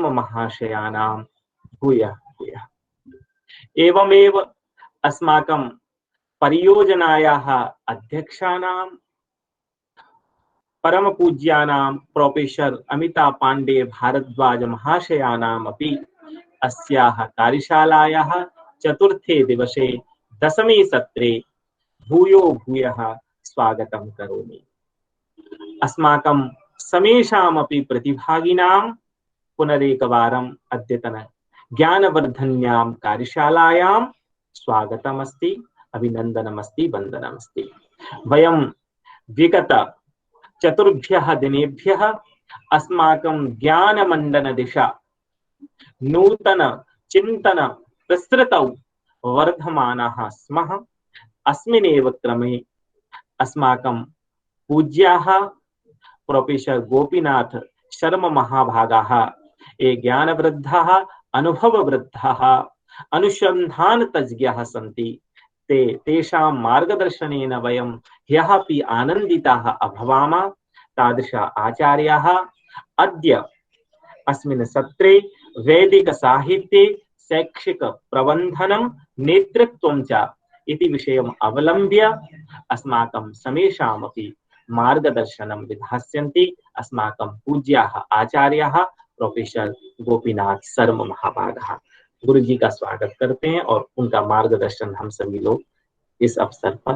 महाशयानां भूयः भूयः। एवमेव अस्माकं परियोजनायाः अध्यक्षाणां परमपूज्यानां प्रोफेसर अमिताभ पांडे भारद्वाज महाशयानाम् अपि अस्याः कार्यशालायाः चतुर्थे दिवसे दशमे सत्रे भूयो भूयः स्वागतं करोमि। अस्माकं समेषामपि प्रतिभागिनां पुनरेकवारम् अद्यतन ज्ञानवर्धन्यां कार्यशालायां स्वागतमस्ति, अभिनन्दनमस्ति, वन्दनमस्ति। वयं विगत चतुर्भ्यः दिनेभ्यः अस्माकं ज्ञानमण्डन दिशा नूतन चिन्तन प्रसृतौ वर्धमानाः स्मः। अस्मिन्नेव क्रमे अस्माकं पूज्याः प्रोफेसर गोपीनाथ शर्मा महाभागाः ये ज्ञानवृद्धाः अनुभववृद्धाः अनुसन्धानतज्ञाः सन्ति। तेषां मार्गदर्शनेन वयं ह्यः अपि आनन्दिताः अभवाम। तादृश आचार्याः अद्य अस्मिन् सत्रे वैदिक साहित्ये शैक्षिक प्रबन्धनं नेतृत्वं च इति विषयम् अवलम्ब्य अस्माकं समेषामपि मार्गदर्शनं विधास्यन्ति अस्माकं पूज्याः आचार्याः प्रोफेसर गोपीनाथ शर्मा महाभागाः। गुरु जी का स्वागत करते हैं और उनका मार्गदर्शन हम सभी लोग इस अवसर पर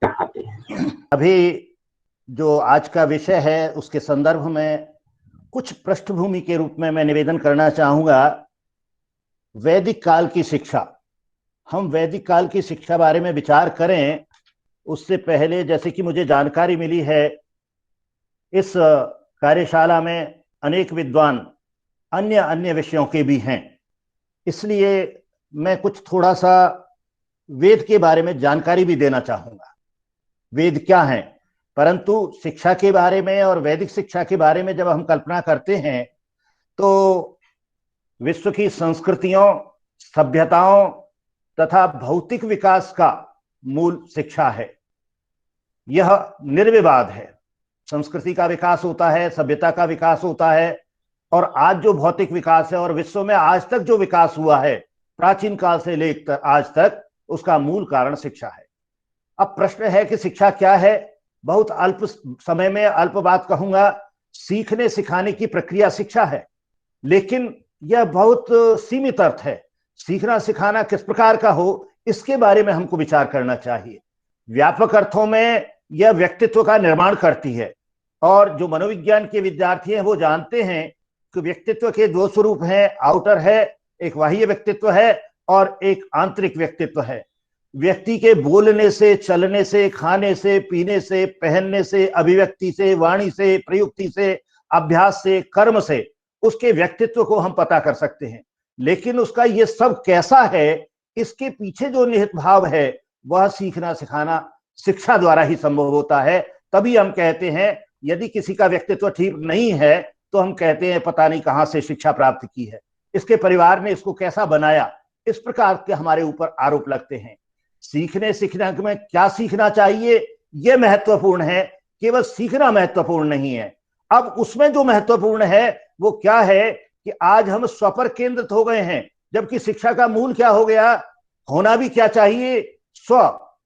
चाहते हैं। अभी जो आज का विषय है उसके संदर्भ में कुछ पृष्ठभूमि के रूप में मैं निवेदन करना चाहूंगा। वैदिक काल की शिक्षा, हम वैदिक काल की शिक्षा बारे में विचार करें उससे पहले जैसे कि मुझे जानकारी मिली है, इस कार्यशाला में अनेक विद्वान अन्य अन्य विषयों के भी हैं, इसलिए मैं कुछ थोड़ा सा वेद के बारे में जानकारी भी देना चाहूँगा। वेद क्या हैं, परंतु शिक्षा के बारे में और वैदिक शिक्षा के बारे में जब हम कल्पना करते हैं तो विश्व की संस्कृतियों, सभ्यताओं तथा भौतिक विकास का मूल शिक्षा है। यह निर्विवाद है। संस्कृति का विकास होता है, सभ्यता का विकास होता है, और आज जो भौतिक विकास है और विश्व में आज तक जो विकास हुआ है प्राचीन काल से लेकर आज तक, उसका मूल कारण शिक्षा है। अब प्रश्न है कि शिक्षा क्या है। बहुत अल्प समय में अल्प बात कहूंगा। सीखने सिखाने की प्रक्रिया शिक्षा है, लेकिन यह बहुत सीमित अर्थ है। सीखना सिखाना किस प्रकार का हो इसके बारे में हमको विचार करना चाहिए। व्यापक अर्थों में यह व्यक्तित्व का निर्माण करती है, और जो मनोविज्ञान के विद्यार्थी हैं वो जानते हैं कि व्यक्तित्व के दो स्वरूप हैं। आउटर है, एक बाह्य व्यक्तित्व है, और एक आंतरिक व्यक्तित्व है। व्यक्ति के बोलने से, चलने से, खाने से, पीने से, पहनने से, अभिव्यक्ति से, वाणी से, प्रयुक्ति से, अभ्यास से, कर्म से उसके व्यक्तित्व को हम पता कर सकते हैं। लेकिन उसका ये सब कैसा है, इसके पीछे जो निहित भाव है वह सीखना सिखाना शिक्षा द्वारा ही संभव होता है। तभी हम कहते हैं यदि किसी का व्यक्तित्व ठीक नहीं है तो हम कहते हैं पता नहीं कहां से शिक्षा प्राप्त की है, इसके परिवार ने इसको कैसा बनाया, इस प्रकार के हमारे ऊपर आरोप लगते हैं। सीखने सीखने में क्या सीखना चाहिए यह महत्वपूर्ण है, केवल सीखना महत्वपूर्ण नहीं है। अब उसमें जो महत्वपूर्ण है वो क्या है कि आज हम स्व पर केंद्रित हो गए हैं, जबकि शिक्षा का मूल क्या हो गया। होना भी क्या चाहिए, स्व,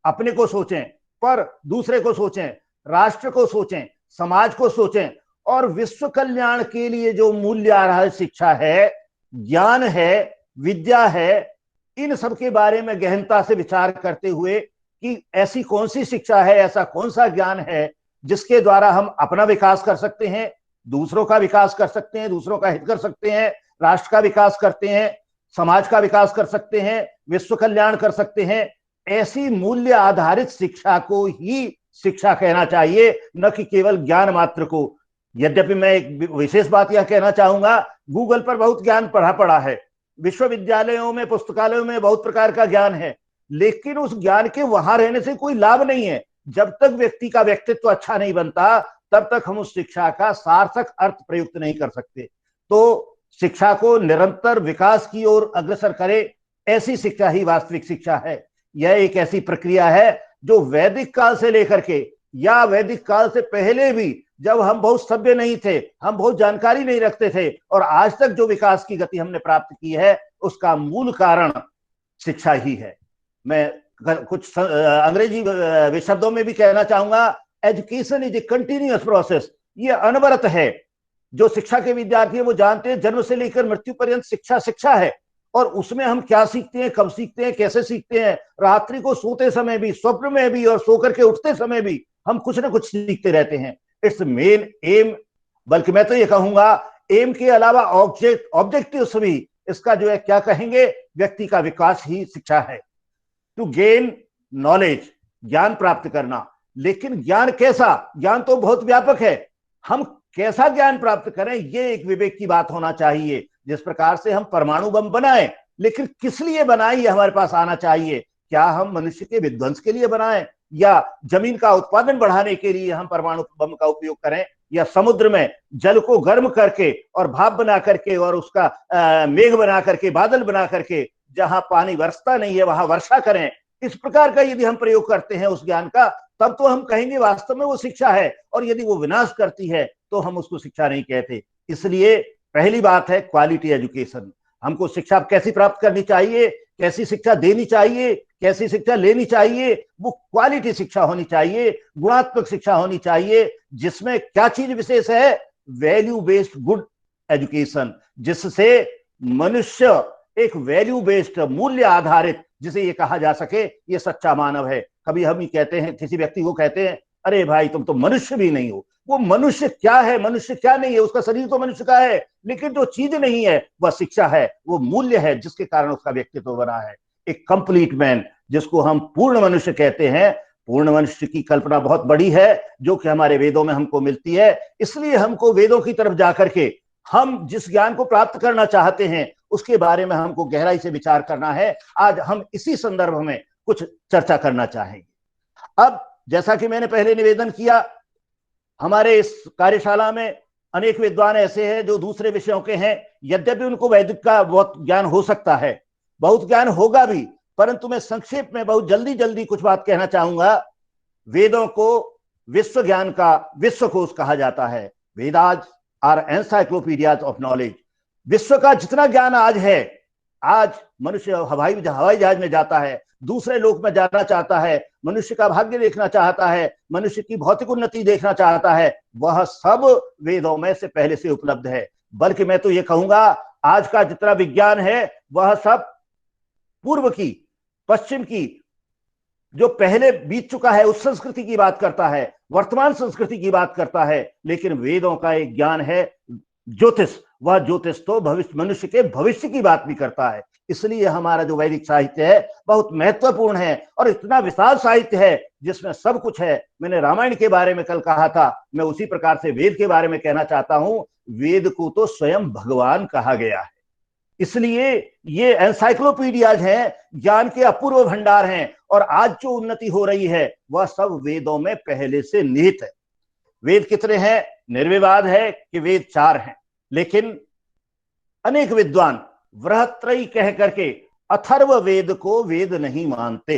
अपने को सोचें, पर दूसरे को सोचें, राष्ट्र को सोचें, समाज को सोचें, और विश्व कल्याण के लिए जो मूल्य आ रहा है शिक्षा है, ज्ञान है, विद्या है, इन सब के बारे में गहनता से विचार करते हुए कि ऐसी कौन सी शिक्षा है, ऐसा कौन सा ज्ञान है जिसके द्वारा हम अपना विकास कर सकते हैं, दूसरों का विकास कर सकते हैं, दूसरों का हित कर सकते हैं, राष्ट्र का विकास करते हैं, समाज का विकास कर सकते हैं, विश्व कल्याण कर सकते हैं। ऐसी मूल्य आधारित शिक्षा को ही शिक्षा कहना चाहिए, न कि केवल ज्ञान मात्र को। यद्यपि मैं एक विशेष बात यह कहना चाहूंगा, गूगल पर बहुत ज्ञान पड़ा है, विश्वविद्यालयों में, पुस्तकालयों में बहुत प्रकार का ज्ञान है, लेकिन उस ज्ञान के वहां रहने से कोई लाभ नहीं है। जब तक व्यक्ति का व्यक्तित्व अच्छा नहीं बनता तब तक हम उस शिक्षा का सार्थक अर्थ प्रयुक्त नहीं कर सकते। तो शिक्षा को निरंतर विकास की ओर अग्रसर करे, ऐसी शिक्षा ही वास्तविक शिक्षा है। यह एक ऐसी प्रक्रिया है जो वैदिक काल से लेकर के या वैदिक काल से पहले भी जब हम बहुत सभ्य नहीं थे, हम बहुत जानकारी नहीं रखते थे, और आज तक जो विकास की गति हमने प्राप्त की है उसका मूल कारण शिक्षा ही है। मैं कुछ अंग्रेजी शब्दों में भी कहना चाहूंगा, education is a continuous process. ये अनवरत है। जो शिक्षा के विद्यार्थी हैं वो जानते हैं जन्म से लेकर मृत्यु पर्यंत शिक्षा शिक्षा है, और उसमें हम क्या सीखते हैं, कब सीखते हैं, कैसे सीखते हैं, रात्रि को सोते समय भी, स्वप्न में भी, और सो करके उठते समय भी हम कुछ ना कुछ सीखते रहते हैं। इट्स मेन एम, बल्कि मैं तो ये कहूंगा एम के अलावा ऑब्जेक्टिव्स भी, इसका जो है क्या कहेंगे, व्यक्ति का विकास ही शिक्षा है। टू गेन नॉलेज, ज्ञान प्राप्त करना। लेकिन ज्ञान कैसा? ज्ञान तो बहुत व्यापक है, हम कैसा ज्ञान प्राप्त करें ये एक विवेक की बात होना चाहिए। जिस प्रकार से हम परमाणु बम बनाएं, लेकिन किस लिए बनाएं ये हमारे पास आना चाहिए। क्या हम मनुष्य के विध्वंस के लिए बनाएं, या जमीन का उत्पादन बढ़ाने के लिए हम परमाणु बम का उपयोग करें, या समुद्र में जल को गर्म करके और भाप बना करके और उसका मेघ बना करके, बादल बना करके, जहां पानी बरसता नहीं है वहां वर्षा करें। इस प्रकार का यदि हम प्रयोग करते हैं उस ज्ञान का, तब तो हम कहेंगे वास्तव में वो शिक्षा है। और यदि वो विनाश करती है तो हम उसको शिक्षा नहीं कहते। इसलिए पहली बात है क्वालिटी एजुकेशन। हमको शिक्षा कैसी प्राप्त करनी चाहिए, कैसी शिक्षा देनी चाहिए, कैसी शिक्षा लेनी चाहिए, वो क्वालिटी शिक्षा होनी चाहिए, गुणात्मक शिक्षा होनी चाहिए, जिसमें क्या चीज विशेष है, वैल्यू बेस्ड गुड एजुकेशन, जिससे मनुष्य एक वैल्यू बेस्ड, मूल्य आधारित, जिसे ये कहा जा सके ये सच्चा मानव है। कभी हम ही कहते हैं, किसी व्यक्ति को कहते हैं, अरे भाई तुम तो मनुष्य भी नहीं हो। वो मनुष्य क्या है, मनुष्य क्या नहीं है, उसका शरीर तो मनुष्य का है, लेकिन जो चीज नहीं है वह शिक्षा है, वो मूल्य है जिसके कारण उसका व्यक्तित्व बना है। एक कंप्लीट मैन, जिसको हम पूर्ण मनुष्य कहते हैं। पूर्ण मनुष्य की कल्पना बहुत बड़ी है, जो कि हमारे वेदों में हमको मिलती है। इसलिए हमको वेदों की तरफ जाकर के हम जिस ज्ञान को प्राप्त करना चाहते हैं उसके बारे में हमको गहराई से विचार करना है। आज हम इसी संदर्भ में कुछ चर्चा करना चाहेंगे। अब जैसा कि मैंने पहले निवेदन किया, हमारे इस कार्यशाला में अनेक विद्वान ऐसे हैं जो दूसरे विषयों के हैं। यद्यपि उनको वैदिक का बहुत ज्ञान हो सकता है, बहुत ज्ञान होगा भी, परंतु मैं संक्षेप में बहुत जल्दी जल्दी कुछ बात कहना चाहूंगा। वेदों को विश्व ज्ञान का विश्वकोश कहा जाता है। Vedas are encyclopedias of knowledge. विश्व का जितना ज्ञान आज है, आज मनुष्य हवाई जहाज में जाता है, दूसरे लोक में जाना चाहता है, मनुष्य का भाग्य देखना चाहता है, मनुष्य की भौतिक उन्नति देखना चाहता है, वह सब वेदों में से पहले से उपलब्ध है। बल्कि मैं तो ये कहूंगा, आज का जितना विज्ञान है वह सब पूर्व की, पश्चिम की, जो पहले बीत चुका है उस संस्कृति की बात करता है, वर्तमान संस्कृति की बात करता है। लेकिन वेदों का एक ज्ञान है ज्योतिष, वह ज्योतिष तो भविष्य, मनुष्य के भविष्य की बात भी करता है। इसलिए हमारा जो वैदिक साहित्य है बहुत महत्वपूर्ण है, और इतना विशाल साहित्य है जिसमें सब कुछ है। मैंने रामायण के बारे में कल कहा था, मैं उसी प्रकार से वेद के बारे में कहना चाहता हूं। वेद को तो स्वयं भगवान कहा गया है। इसलिए ये एनसाइक्लोपीडियाज हैं, ज्ञान के अपूर्व भंडार हैं, और आज जो उन्नति हो रही है वह सब वेदों में पहले से निहित है। वेद कितने हैं? निर्विवाद है कि वेद 4 हैं, लेकिन अनेक विद्वान वृहत्रयी कह करके अथर्व वेद को वेद नहीं मानते।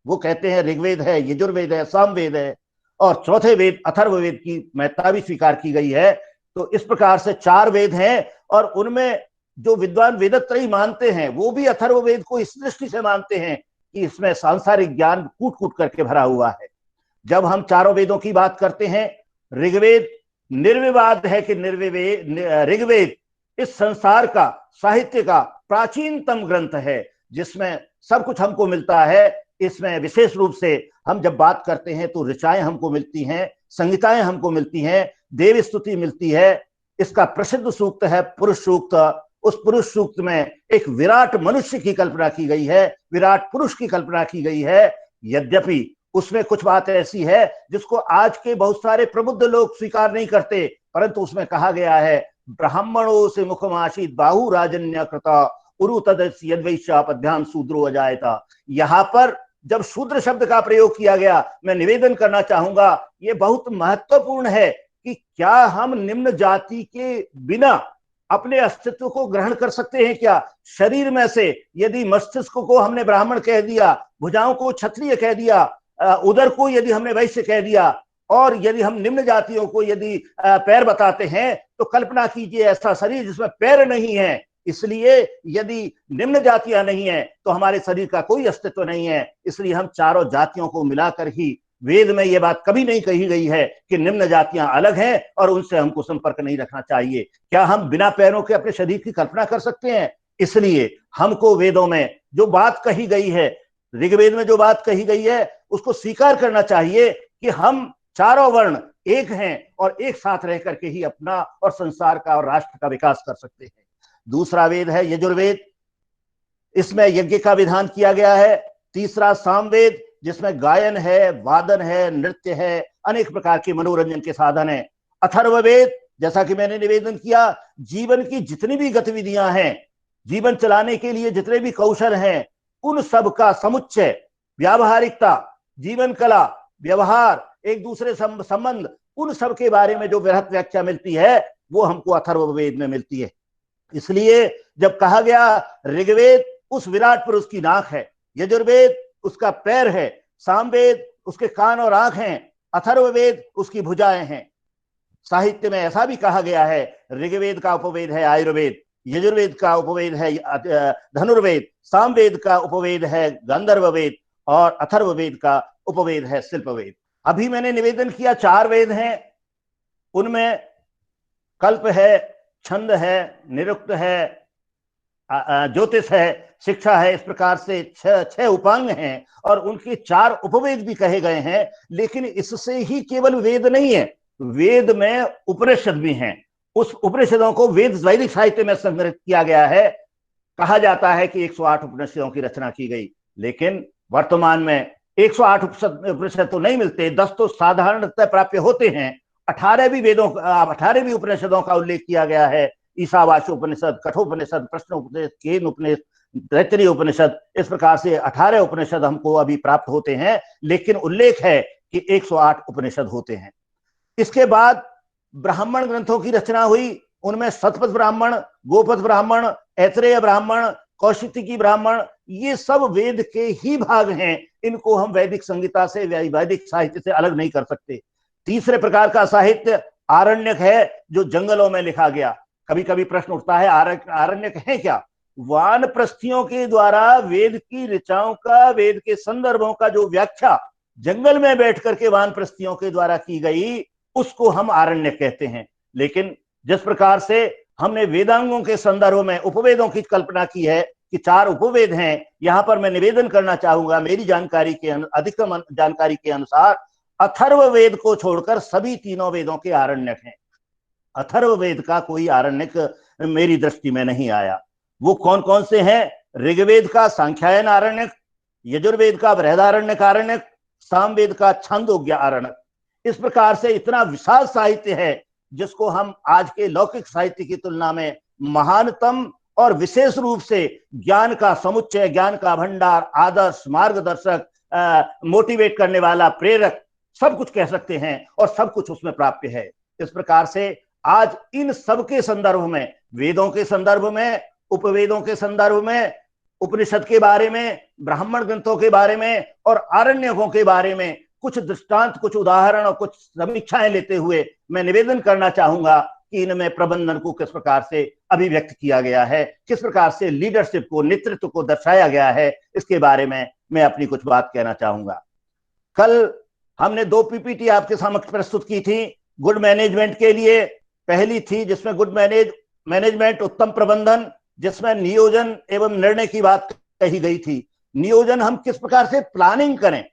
वो कहते हैं ऋग्वेद है, यजुर्वेद है, सामवेद है, और चौथे वेद अथर्व वेद की महत्ता भी स्वीकार की गई है। तो इस प्रकार से 4 वेद हैं, और उनमें जो विद्वान वेदत्रयी मानते हैं वो भी अथर्व वेद को इस दृष्टि से मानते हैं कि इसमें सांसारिक ज्ञान कूट कूट करके भरा हुआ है। जब हम चारों वेदों की बात करते हैं, ऋग्वेद निर्विवाद है कि ऋग्वेद इस संसार का, साहित्य का प्राचीनतम ग्रंथ है, जिसमें सब कुछ हमको मिलता है। इसमें विशेष रूप से हम जब बात करते हैं तो ऋचाएं हमको मिलती हैं, संहिताएं हमको मिलती हैं, देव स्तुति मिलती है। इसका प्रसिद्ध सूक्त है पुरुष सूक्त। उस पुरुष सूक्त में एक विराट मनुष्य की कल्पना की गई है, विराट पुरुष की कल्पना की गई है। यद्यपि उसमें कुछ बात ऐसी है जिसको आज के बहुत सारे प्रबुद्ध लोग स्वीकार नहीं करते, परंतु उसमें कहा गया है ब्राह्मणों से मुखमाशीत बाहु राजन्य कृता उरु तदस्य यद्वैश्यापद्भ्याम शूद्रो अजायता। यहाँ पर जब शूद्र शब्द का प्रयोग किया गया, मैं निवेदन करना चाहूंगा, ये बहुत महत्वपूर्ण है कि क्या हम निम्न जाति के बिना अपने अस्तित्व को ग्रहण कर सकते हैं क्या? शरीर में से यदि मस्तिष्क को हमने ब्राह्मण कह दिया, भुजाओं को क्षत्रिय कह दिया, उदर को यदि हमने वैश्य कह दिया, और यदि हम निम्न जातियों को यदि पैर बताते हैं तो कल्पना कीजिए ऐसा शरीर जिसमें पैर नहीं है। इसलिए यदि निम्न जातियां नहीं है तो हमारे शरीर का कोई अस्तित्व नहीं है। इसलिए हम चारों जातियों को मिलाकर ही, वेद में यह बात कभी नहीं कही गई है कि निम्न जातियां अलग हैं और उनसे हमको संपर्क नहीं रखना चाहिए। क्या हम बिना पैरों के अपने शरीर की कल्पना कर सकते हैं? इसलिए हमको वेदों में जो बात कही गई है, ऋग्वेद में जो बात कही गई है, उसको स्वीकार करना चाहिए कि हम चारों वर्ण एक हैं और एक साथ रह करके ही अपना और संसार का और राष्ट्र का विकास कर सकते हैं। दूसरा वेद है यजुर्वेद, इसमें यज्ञ का विधान किया गया है। तीसरा सामवेद, जिसमें गायन है, वादन है, नृत्य है, अनेक प्रकार के मनोरंजन के साधन है। अथर्ववेद, जैसा कि मैंने निवेदन किया, जीवन की जितनी भी गतिविधियां हैं, जीवन चलाने के लिए जितने भी कौशल हैं, उन सब का समुच्चय, व्यावहारिकता, जीवन कला, व्यवहार, एक दूसरे संबंध, उन सब के बारे में जो वृहत व्याख्या मिलती है वो हमको अथर्ववेद में मिलती है। इसलिए जब कहा गया ऋग्वेद उस विराट पुरुष की नाक है, यजुर्वेद उसका पैर है, सामवेद उसके कान और आंख हैं, अथर्ववेद उसकी भुजाएं हैं। साहित्य में ऐसा भी कहा गया है, ऋग्वेद का उपवेद है आयुर्वेद, यजुर्वेद का उपवेद है धनुर्वेद, सामवेद का उपवेद है गंधर्ववेद और अथर्ववेद का उपवेद है शिल्पवेद। अभी मैंने निवेदन किया 4 वेद हैं, उनमें कल्प है, छंद है, निरुक्त है, ज्योतिष है, शिक्षा है, इस प्रकार से 6 उपांग हैं और उनके 4 उपवेद भी कहे गए हैं। लेकिन इससे ही केवल वेद नहीं है, वेद में उपनिषद भी हैं। उस उपनिषदों को वैदिक साहित्य में संग्रहित किया गया है। कहा जाता है कि 108 उपनिषदों की रचना की गई, लेकिन वर्तमान में 108 उपनिषद तो नहीं मिलते, 10 तो साधारणतः प्राप्य होते हैं। 18 भी उपनिषदों का उल्लेख किया गया है, ईशावास्य उपनिषद, कठोपनिषद, प्रश्न उपनिषद, केन उपनिषद, तैत्तिरीय उपनिषद, इस प्रकार से 18 उपनिषद हमको अभी प्राप्त होते हैं, लेकिन उल्लेख है कि 108 उपनिषद होते हैं। इसके बाद ब्राह्मण ग्रंथों की रचना हुई, उनमें शतपथ ब्राह्मण, गोपथ ब्राह्मण, ऐतरेय ब्राह्मण, कौशिकी ब्राह्मण, ये सब वेद के ही भाग हैं। इनको हम वैदिक संहिता से, वैदिक साहित्य से अलग नहीं कर सकते। तीसरे प्रकार का साहित्य आरण्यक है, जो जंगलों में लिखा गया। कभी कभी प्रश्न उठता है आरण्यक है क्या? वानप्रस्थियों के द्वारा वेद की ऋचाओं का, वेद के संदर्भों का जो व्याख्या जंगल में बैठ करके वानप्रस्थियों के द्वारा की गई, उसको हम आरण्यक कहते हैं। लेकिन जिस प्रकार से हमने वेदांगों के संदर्भ में उपवेदों की कल्पना की है कि 4 उपवेद हैं, यहां पर मैं निवेदन करना चाहूंगा, मेरी जानकारी के अधिकतम जानकारी के अनुसार अथर्ववेद को छोड़कर सभी तीनों वेदों के आरण्यक हैं। अथर्ववेद का कोई आरण्यक मेरी दृष्टि में नहीं आया। वो कौन कौन से हैं? ऋग्वेद का सांख्यायन आरण्यक, यजुर्वेद का बृहदारण्यक आरण्यक, सामवेद का छंदोग्य आरण्यक। इस प्रकार से इतना विशाल साहित्य है जिसको हम आज के लौकिक साहित्य की तुलना में महानतम और विशेष रूप से ज्ञान का समुच्चय, ज्ञान का भंडार, आदर्श, मार्गदर्शक, मोटिवेट करने वाला, प्रेरक, सब कुछ कह सकते हैं और सब कुछ उसमें प्राप्य है। इस प्रकार से आज इन सब के संदर्भ में, वेदों के संदर्भ में, उपवेदों के संदर्भ में, उपनिषद के बारे में, ब्राह्मण ग्रंथों के बारे में और आरण्यकों के बारे में कुछ दृष्टांत, कुछ उदाहरण और कुछ समीक्षाएं लेते हुए मैं निवेदन करना चाहूंगा कि इनमें प्रबंधन को किस प्रकार से अभिव्यक्त किया गया है, किस प्रकार से लीडरशिप को, नेतृत्व को दर्शाया गया है, इसके बारे में मैं अपनी कुछ बात कहना चाहूंगा। कल हमने 2 पीपीटी आपके समक्ष प्रस्तुत की थी गुड मैनेजमेंट के लिए। पहली थी जिसमें गुड मैनेजमेंट, उत्तम प्रबंधन, जिसमें नियोजन एवं निर्णय की बात कही गई थी। नियोजन, हम किस प्रकार से प्लानिंग करें,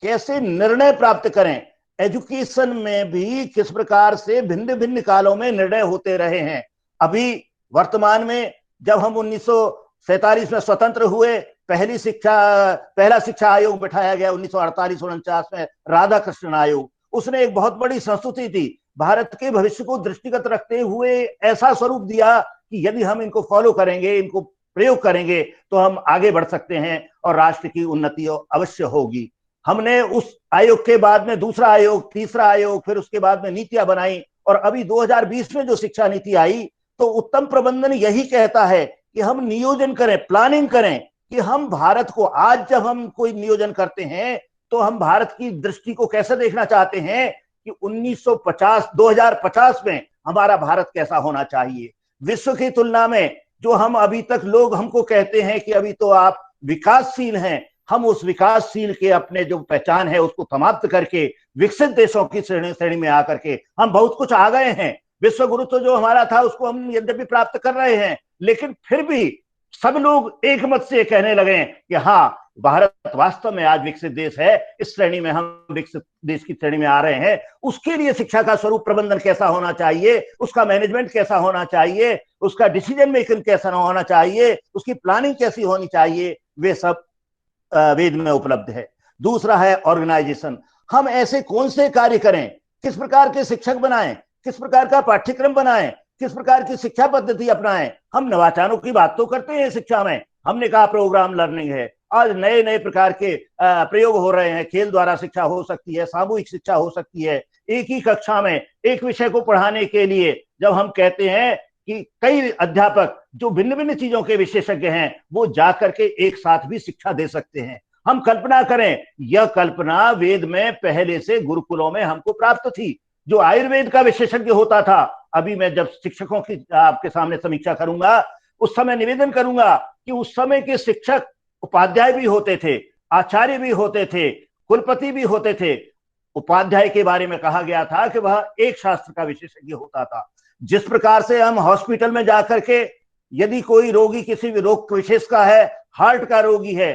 कैसे निर्णय प्राप्त करें। एजुकेशन में भी किस प्रकार से भिन्न भिन्न कालों में निर्णय होते रहे हैं। अभी वर्तमान में जब हम 1947 में स्वतंत्र हुए, पहला शिक्षा आयोग बैठाया गया 1948-49 में, राधा कृष्णन आयोग। उसने एक बहुत बड़ी संस्तुति थी, भारत के भविष्य को दृष्टिगत रखते हुए ऐसा स्वरूप दिया कि यदि हम इनको फॉलो करेंगे, इनको प्रयोग करेंगे तो हम आगे बढ़ सकते हैं और राष्ट्र की उन्नति अवश्य होगी। हमने उस आयोग के बाद में दूसरा आयोग, तीसरा आयोग, फिर उसके बाद में नीतियां बनाई और अभी 2020 में जो शिक्षा नीति आई, तो उत्तम प्रबंधन यही कहता है कि हम नियोजन करें, प्लानिंग करें कि हम भारत को, आज जब हम कोई नियोजन करते हैं तो हम भारत की दृष्टि को कैसे देखना चाहते हैं कि 1950 2050 में हमारा भारत कैसा होना चाहिए। विश्व की तुलना में जो हम अभी तक लोग हमको कहते हैं कि अभी तो आप विकासशील हैं, हम उस विकासशील के अपने जो पहचान है उसको समाप्त करके विकसित देशों की श्रेणी में आकर के हम बहुत कुछ आ गए हैं। विश्व गुरुत्व जो हमारा था उसको हम यद्यपि प्राप्त कर रहे हैं, लेकिन फिर भी सब लोग एक मत से कहने लगे कि हाँ, भारत वास्तव में आज विकसित देश है, इस श्रेणी में हम विकसित देश की श्रेणी में आ रहे हैं। उसके लिए शिक्षा का स्वरूप प्रबंधन कैसा होना चाहिए, उसका मैनेजमेंट कैसा होना चाहिए, उसका डिसीजन मेकिंग कैसा होना चाहिए, उसकी प्लानिंग कैसी होनी चाहिए, वे सब वेद में उपलब्ध है। दूसरा है ऑर्गेनाइजेशन। हम ऐसे कौन से कार्य करें, किस प्रकार के शिक्षक बनाएं, किस प्रकार का पाठ्यक्रम बनाएं, किस प्रकार की शिक्षा पद्धति अपनाएं। हम नवाचारों की बात तो करते हैं शिक्षा में, हमने कहा प्रोग्राम लर्निंग है, आज नए नए प्रकार के प्रयोग हो रहे हैं। खेल द्वारा शिक्षा हो सकती है, सामूहिक शिक्षा हो सकती है। एक ही कक्षा में एक विषय को पढ़ाने के लिए जब हम कहते हैं कि कई अध्यापक जो भिन्न भिन्न चीजों के विशेषज्ञ हैं वो जाकर के एक साथ भी शिक्षा दे सकते हैं। हम कल्पना करें, यह कल्पना वेद में पहले से गुरुकुलों में हमको प्राप्त थी। जो आयुर्वेद का विशेषज्ञ होता था, अभी मैं जब शिक्षकों की आपके सामने समीक्षा करूंगा उस समय निवेदन करूंगा कि उस समय के शिक्षक उपाध्याय भी होते थे, आचार्य भी होते थे, कुलपति भी होते थे। उपाध्याय के बारे में कहा गया था कि वह एक शास्त्र का विशेषज्ञ होता था। जिस प्रकार से हम हॉस्पिटल में जाकर के यदि कोई रोगी किसी भी रोग विशेष का है, हार्ट का रोगी है,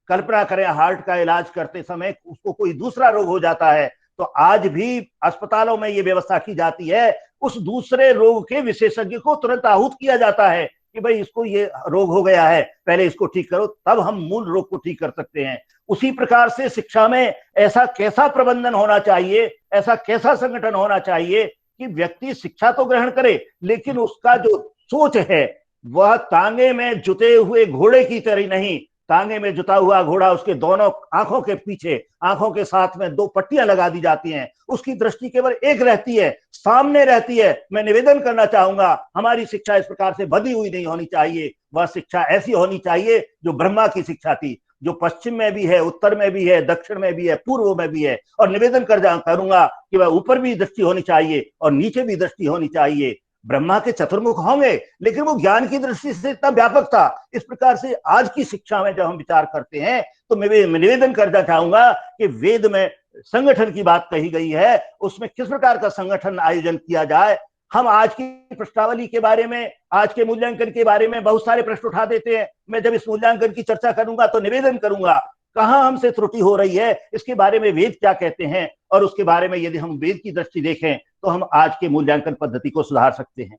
कल्पना करें हार्ट का इलाज करते समय उसको कोई दूसरा रोग हो जाता है, तो आज भी अस्पतालों में ये व्यवस्था की जाती है, उस दूसरे रोग के विशेषज्ञ को तुरंत आहूत किया जाता है कि भाई इसको ये रोग हो गया है, पहले इसको ठीक करो, तब हम मूल रोग को ठीक कर सकते हैं। उसी प्रकार से शिक्षा में ऐसा कैसा प्रबंधन होना चाहिए, ऐसा कैसा संगठन होना चाहिए कि व्यक्ति शिक्षा तो ग्रहण करे, लेकिन उसका जो सोच है वह तांगे में जुते हुए घोड़े की तरह नहीं। तांगे में जुता हुआ घोड़ा, उसके दोनों आंखों के पीछे, आंखों के साथ में दो पट्टियां लगा दी जाती हैं, उसकी दृष्टि केवल एक रहती है, सामने रहती है। मैं निवेदन करना चाहूंगा, हमारी शिक्षा इस प्रकार से बधी हुई नहीं होनी चाहिए। वह शिक्षा ऐसी होनी चाहिए जो ब्रह्मा की शिक्षा थी, जो पश्चिम में भी है, उत्तर में भी है, दक्षिण में भी है, पूर्व में भी है। और निवेदन करूंगा कि वह ऊपर भी दृष्टि होनी चाहिए और नीचे भी दृष्टि होनी चाहिए। ब्रह्मा के चतुर्मुख होंगे, लेकिन वो ज्ञान की दृष्टि से इतना व्यापक था। इस प्रकार से आज की शिक्षा में जब हम विचार करते हैं तो मैं निवेदन करना चाहूंगा कि वेद में संगठन की बात कही गई है, उसमें किस प्रकार का संगठन आयोजन किया जाए। हम आज की प्रश्नावली के बारे में, आज के मूल्यांकन के बारे में बहुत सारे प्रश्न उठा देते हैं। मैं जब इस मूल्यांकन की चर्चा करूंगा तो निवेदन करूंगा कहां हमसे त्रुटि हो रही है, इसके बारे में वेद क्या कहते हैं, और उसके बारे में यदि हम वेद की दृष्टि देखें तो हम आज के मूल्यांकन पद्धति को सुधार सकते हैं।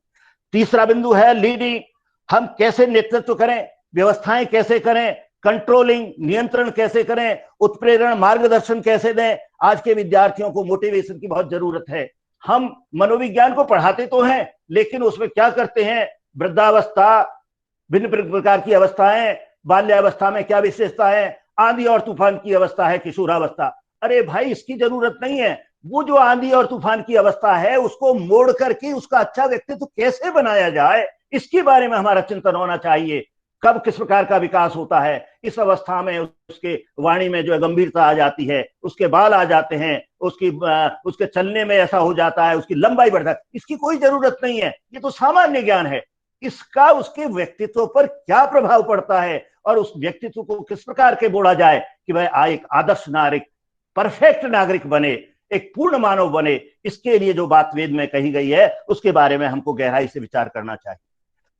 तीसरा बिंदु है लीडिंग। हम कैसे नेतृत्व करें, व्यवस्थाएं कैसे करें, कंट्रोलिंग नियंत्रण कैसे करें, उत्प्रेरण मार्गदर्शन कैसे दें। आज के विद्यार्थियों को मोटिवेशन की बहुत जरूरत है। हम मनोविज्ञान को पढ़ाते तो हैं, लेकिन उसमें क्या करते हैं, वृद्धावस्था, भिन्न प्रकार की अवस्थाएं, बाल्यावस्था में क्या विशेषता है, आंधी और तूफान की अवस्था है, किशोरावस्था। अरे भाई, इसकी जरूरत नहीं है। वो जो आंधी और तूफान की अवस्था है उसको मोड़ करके उसका अच्छा व्यक्तित्व कैसे बनाया जाए, इसके बारे में हमारा चिंतन होना चाहिए। कब किस प्रकार का विकास होता है, इस अवस्था में उसके वाणी में जो है गंभीरता आ जाती है, उसके बाल आ जाते हैं, उसके चलने में ऐसा हो जाता है, उसकी लंबाई बढ़ता है। इसकी कोई जरूरत नहीं है, ये तो सामान्य ज्ञान है। इसका उसके व्यक्तित्व पर क्या प्रभाव पड़ता है और उस व्यक्तित्व को किस प्रकार के बोला जाए कि वह एक आदर्श नागरिक, परफेक्ट नागरिक बने, एक पूर्ण मानव बने। इसके लिए जो बात वेद में कही गई है उसके बारे में हमको गहराई से विचार करना चाहिए।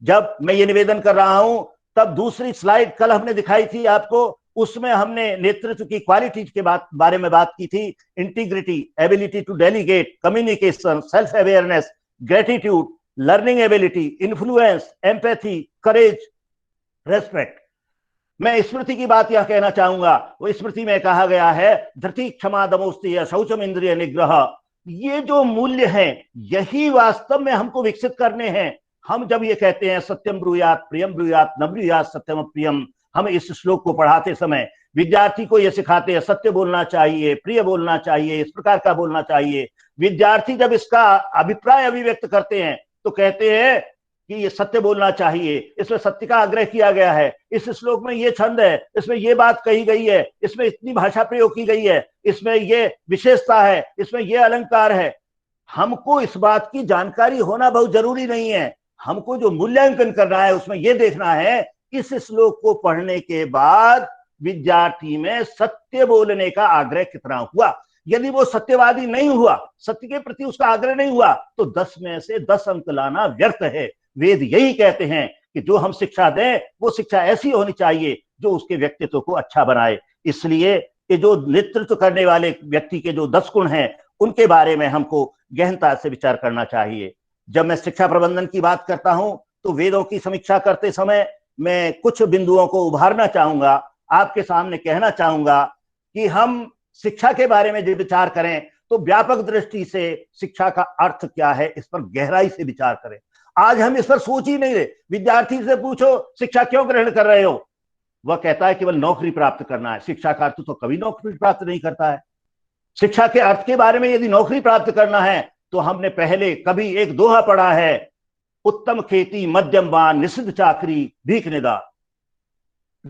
जब मैं ये निवेदन कर रहा हूं तब दूसरी स्लाइड कल हमने दिखाई थी आपको, उसमें हमने नेतृत्व की क्वालिटीज के बारे में बात की थी। Integrity, ability to delegate, communication, self awareness, gratitude, learning ability, influence, empathy, courage, respect. मैं स्मृति की बात यह कहना चाहूंगा, वो स्मृति में कहा गया है धृति, क्षमा, दमोस्ती, शौचम, इंद्रिय निग्रह। ये जो मूल्य हैं यही वास्तव में हमको विकसित करने हैं। हम जब ये कहते हैं सत्यम ब्रूयात, प्रियम ब्रूयात, न ब्रूयात सत्यम प्रियम, हम इस श्लोक को पढ़ाते समय विद्यार्थी को ये सिखाते हैं सत्य बोलना चाहिए, प्रिय बोलना चाहिए, इस प्रकार का बोलना चाहिए। विद्यार्थी जब इसका अभिप्राय अभिव्यक्त करते हैं तो कहते हैं कि ये सत्य बोलना चाहिए, इसमें सत्य का आग्रह किया गया है, इस श्लोक में ये छंद है, इसमें ये बात कही गई है, इसमें इतनी भाषा प्रयोग की गई है, इसमें ये विशेषता है, इसमें ये अलंकार है। हमको इस बात की जानकारी होना बहुत जरूरी नहीं है। हमको जो मूल्यांकन करना है उसमें यह देखना है इस श्लोक को पढ़ने के बाद विद्यार्थी में सत्य बोलने का आग्रह कितना हुआ। यदि वो सत्यवादी नहीं हुआ, सत्य के प्रति उसका आग्रह नहीं हुआ, तो 10 में से 10 अंक लाना व्यर्थ है। वेद यही कहते हैं कि जो हम शिक्षा दें वो शिक्षा ऐसी होनी चाहिए जो उसके व्यक्तित्व को अच्छा बनाए। इसलिए ये जो नेतृत्व करने वाले व्यक्ति के जो 10 गुण हैं उनके बारे में हमको गहनता से विचार करना चाहिए। जब मैं शिक्षा प्रबंधन की बात करता हूं तो वेदों की समीक्षा करते समय मैं कुछ बिंदुओं को उभारना चाहूंगा, आपके सामने कहना चाहूंगा कि हम शिक्षा के बारे में जो विचार करें तो व्यापक दृष्टि से शिक्षा का अर्थ क्या है इस पर गहराई से विचार करें। आज हम इस पर सोच ही नहीं रहे। विद्यार्थी से पूछो शिक्षा क्यों ग्रहण कर रहे हो, वह कहता है केवल नौकरी प्राप्त करना है। शिक्षा का अर्थ तो कभी नौकरी प्राप्त नहीं करता है। शिक्षा के अर्थ के बारे में यदि नौकरी प्राप्त करना है तो हमने पहले कभी एक दोहा पढ़ा है, उत्तम खेती मध्यम वान निषिद्ध चाकरी भीख निदान।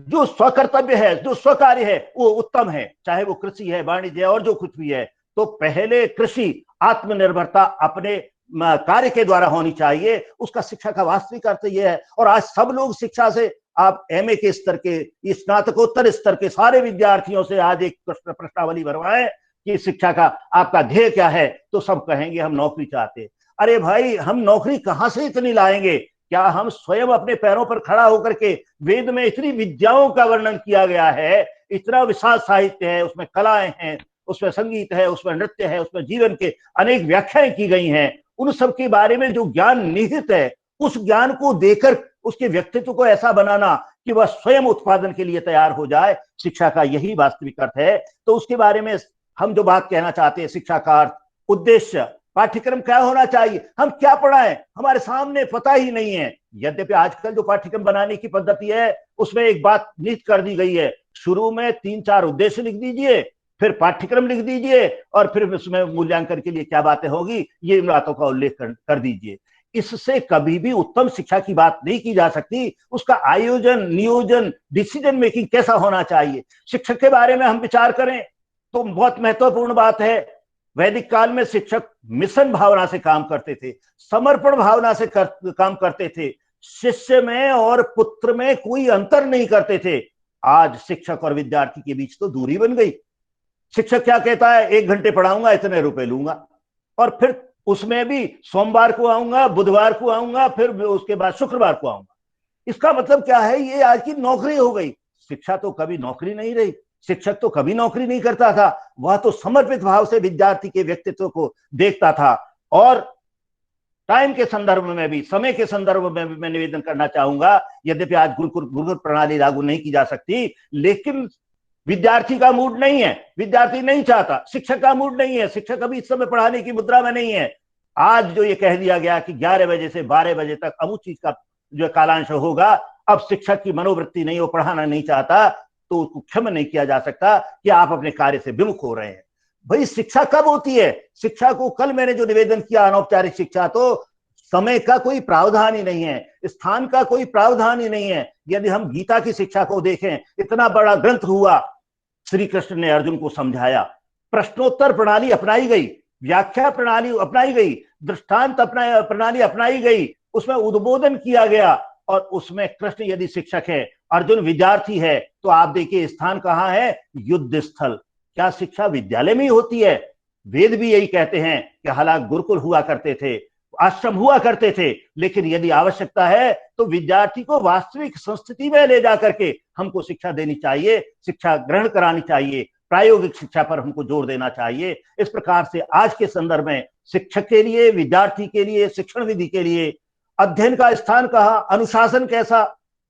जो स्वकर्तव्य है, जो स्वकार्य है वो उत्तम है, चाहे वो कृषि है, वाणिज्य है और जो कुछ भी है। तो पहले कृषि आत्मनिर्भरता अपने कार्य के द्वारा होनी चाहिए, उसका शिक्षा का वास्तविक अर्थ यह है। और आज सब लोग शिक्षा से, आप एमए के स्तर के, स्नातकोत्तर स्तर के सारे विद्यार्थियों से आज एक प्रश्नावली भरवाएं कि शिक्षा का आपका ध्येय क्या है, तो सब कहेंगे हम नौकरी चाहते। अरे भाई, हम नौकरी कहां से इतनी लाएंगे? क्या हम स्वयं अपने पैरों पर खड़ा होकर के, वेद में इतनी विद्याओं का वर्णन किया गया है, इतना विशाल साहित्य है, उसमें कलाएं हैं, उसमें संगीत है, उसमें नृत्य है, उसमें जीवन के अनेक व्याख्याएं की गई हैं, उन सब के बारे में जो ज्ञान निहित है उस ज्ञान को देकर उसके व्यक्तित्व को ऐसा बनाना कि वह स्वयं उत्पादन के लिए तैयार हो जाए, शिक्षा का यही वास्तविक अर्थ है। तो उसके बारे में हम जो बात कहना चाहते हैं, शिक्षा का अर्थ, उद्देश्य, पाठ्यक्रम क्या होना चाहिए, हम क्या पढ़ाएं, हमारे सामने पता ही नहीं है। यद्यपि आजकल जो पाठ्यक्रम बनाने की पद्धति है उसमें एक बात निहित कर दी गई है, शुरू में 3-4 उद्देश्य लिख दीजिए, फिर पाठ्यक्रम लिख दीजिए और फिर उसमें मूल्यांकन के लिए क्या बातें होगी ये इन बातों का उल्लेख कर दीजिए। इससे कभी भी उत्तम शिक्षा की बात नहीं की जा सकती। उसका आयोजन, नियोजन, डिसीजन मेकिंग कैसा होना चाहिए, शिक्षक के बारे में हम विचार करें तो बहुत महत्वपूर्ण बात है। वैदिक काल में शिक्षक मिशन भावना से काम करते थे, समर्पण भावना से काम करते थे, शिष्य में और पुत्र में कोई अंतर नहीं करते थे। आज शिक्षक और विद्यार्थी के बीच तो दूरी बन गई। शिक्षक क्या कहता है, 1 घंटे पढ़ाऊंगा, इतने रुपए लूंगा, और फिर उसमें भी सोमवार को आऊंगा, बुधवार को आऊंगा, फिर उसके बाद शुक्रवार को आऊंगा। इसका मतलब क्या है, ये आज की नौकरी हो गई। शिक्षा तो कभी नौकरी नहीं रही, शिक्षक तो कभी नौकरी नहीं करता था, वह तो समर्पित भाव से विद्यार्थी के व्यक्तित्व को देखता था। और टाइम के संदर्भ में भी, समय के संदर्भ में भी मैं निवेदन करना चाहूंगा, यद्यपि आज गुरुकुल प्रणाली लागू नहीं की जा सकती, लेकिन विद्यार्थी का मूड नहीं है, विद्यार्थी नहीं चाहता, शिक्षक का मूड नहीं है, शिक्षक अभी इस समय पढ़ाने की मुद्रा में नहीं है। आज जो ये कह दिया गया कि 11 बजे से 12 बजे तक अमुक चीज का जो कालांश होगा, अब शिक्षक की मनोवृत्ति नहीं, वो पढ़ाना नहीं चाहता, तो उसको क्षमा नहीं किया जा सकता कि आप अपने कार्य से विमुख हो रहे हैं। भाई, शिक्षा कब होती है? शिक्षा को कल मैंने जो निवेदन किया, अनौपचारिक शिक्षा, तो समय का कोई प्रावधान ही नहीं है, स्थान का कोई प्रावधान ही नहीं है। यदि हम गीता की शिक्षा को देखें, इतना बड़ा ग्रंथ हुआ, श्री कृष्ण ने अर्जुन को समझाया, प्रश्नोत्तर प्रणाली अपनाई गई, व्याख्या प्रणाली अपनाई गई, दृष्टांत प्रणाली अपनाई गई, उसमें उद्बोधन किया गया, और उसमें कृष्ण यदि शिक्षक है, अर्जुन विद्यार्थी है, तो आप देखिए स्थान कहाँ है, युद्ध स्थल। क्या शिक्षा विद्यालय में ही होती है? वेद भी यही कहते हैं कि हालांकि गुरुकुल हुआ करते थे, आश्रम हुआ करते थे, लेकिन यदि आवश्यकता है तो विद्यार्थी को वास्तविक संस्कृति में ले जाकर के हमको शिक्षा देनी चाहिए, शिक्षा ग्रहण करानी चाहिए, प्रायोगिक शिक्षा पर हमको जोर देना चाहिए। इस प्रकार से आज के संदर्भ में शिक्षक के लिए, विद्यार्थी के लिए, शिक्षण विधि के लिए अध्ययन का स्थान कहाँ, अनुशासन कैसा,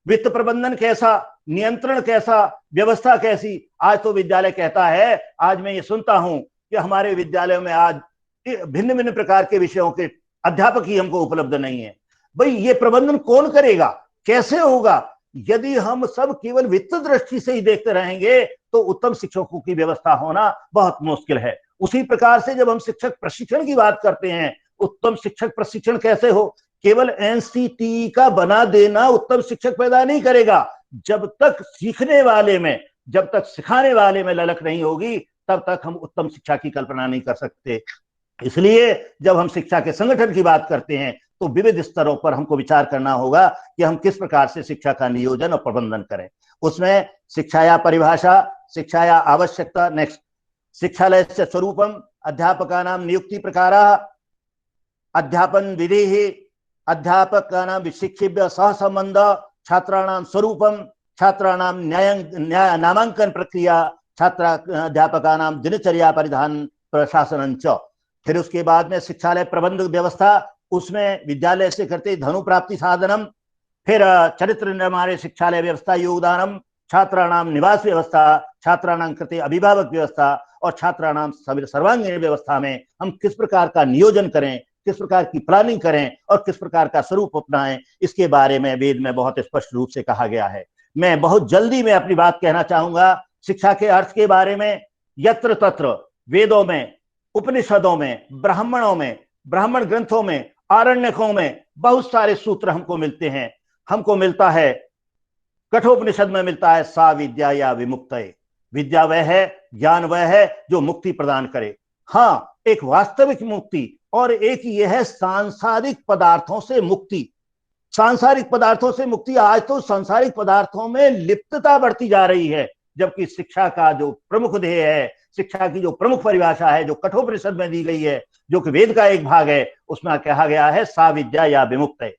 वित्त प्रबंधन कैसा, नियंत्रण कैसा, व्यवस्था कैसी। आज तो विद्यालय कहता है, आज मैं ये सुनता हूं कि हमारे विद्यालयों में आज भिन्न भिन्न प्रकार के विषयों के अध्यापक ही हमको उपलब्ध नहीं है। भाई, ये प्रबंधन कौन करेगा, कैसे होगा? यदि हम सब केवल वित्त दृष्टि से ही देखते रहेंगे तो उत्तम शिक्षकों की व्यवस्था होना बहुत मुश्किल है। उसी प्रकार से जब हम शिक्षक प्रशिक्षण की बात करते हैं, उत्तम शिक्षक प्रशिक्षण कैसे हो, केवल एनसीटी का बना देना उत्तम शिक्षक पैदा नहीं करेगा। जब तक सीखने वाले में, जब तक सिखाने वाले में ललक नहीं होगी, तब तक हम उत्तम शिक्षा की कल्पना नहीं कर सकते। इसलिए जब हम शिक्षा के संगठन की बात करते हैं तो विविध स्तरों पर हमको विचार करना होगा कि हम किस प्रकार से शिक्षा का नियोजन और प्रबंधन करें। उसमें शिक्षा या परिभाषा, शिक्षा या आवश्यकता, नेक्स्ट शिक्षालय से स्वरूपम, अध्यापकानां नियुक्ति प्रकाराः, अध्यापन विधि, अध्यापकानां शिक्षिभ्यः सह संबंध, छात्राणां स्वरूपम, छात्राणां नामांकन प्रक्रिया, छात्र अध्यापकानां दिनचर्या परिधान प्रशासन च। फिर उसके बाद में शिक्षालय प्रबंध व्यवस्था, उसमें विद्यालय से करते धनु प्राप्ति साधनम, फिर चरित्र निर्माणे शिक्षालय व्यवस्था योगदानम, छात्राणां निवास व्यवस्था, छात्राणां कृते अभिभावक व्यवस्था और छात्राणां सर्वांगीण व्यवस्था में हम किस प्रकार का नियोजन करें, किस प्रकार की प्लानिंग करें और किस प्रकार का स्वरूप अपनाएं, इसके बारे में वेद में बहुत स्पष्ट रूप से कहा गया है। मैं बहुत जल्दी में अपनी बात कहना चाहूंगा शिक्षा के अर्थ के बारे में। यत्र तत्र वेदों में, उपनिषदों में, ब्राह्मणों में, ब्राह्मण ग्रंथों में, आरण्यकों में बहुत सारे सूत्र हमको मिलते हैं। हमको मिलता है, कठोपनिषद में मिलता है, सा विद्या या विमुक्तये, विद्या वह है, ज्ञान वह है जो मुक्ति प्रदान करे। हाँ, एक वास्तविक मुक्ति और एक यह है सांसारिक पदार्थों से मुक्ति। सांसारिक पदार्थों से मुक्ति, आज तो सांसारिक पदार्थों में लिप्तता बढ़ती जा रही है, जबकि शिक्षा का जो प्रमुख ध्येय है, शिक्षा की जो प्रमुख परिभाषा है, जो कठोपनिषद में दी गई है, जो कि वेद का एक भाग है, उसमें कहा गया है सा विद्या या विमुक्तये।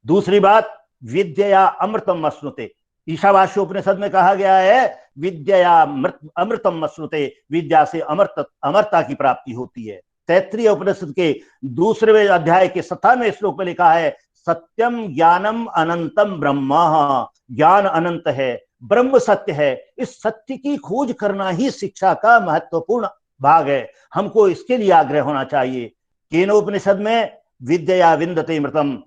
दूसरी बात, विद्या अमृतम अश्नुते, ईशावास्योपनिषद में कहा गया है विद्या अमृतम अश्नुते, विद्या से अमरता की प्राप्ति होती है। तैत्तिरीय उपनिषद के दूसरे अध्याय के 57वें श्लोक में लिखा है सत्यम ज्ञानम अनंतम ब्रह्म, ज्ञान अनंत है, ब्रह्म सत्य है। इस सत्य की खोज करना ही शिक्षा का महत्वपूर्ण भाग है। हमको इसके लिए आग्रह होना चाहिए। केनोपनिषद में विद्या विन्दते मृतम,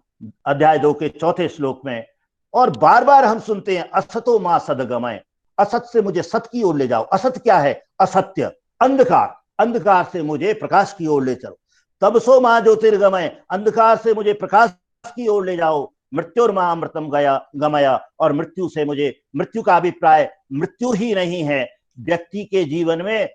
अध्याय 2 के 4 श्लोक में, और बार बार हम सुनते हैं असतो मां सदगमय, असत से मुझे सत की ओर ले जाओ। असत क्या है? असत्य, अंधकार, अंधकार से मुझे प्रकाश की ओर ले चलो। तमसो मां ज्योतिर्गमय, अंधकार से मुझे प्रकाश की ओर ले जाओ। मृत्युर्मा अमृतम गमया, और मृत्यु से मुझे, मृत्यु का अभिप्राय मृत्यु ही नहीं है, व्यक्ति के जीवन में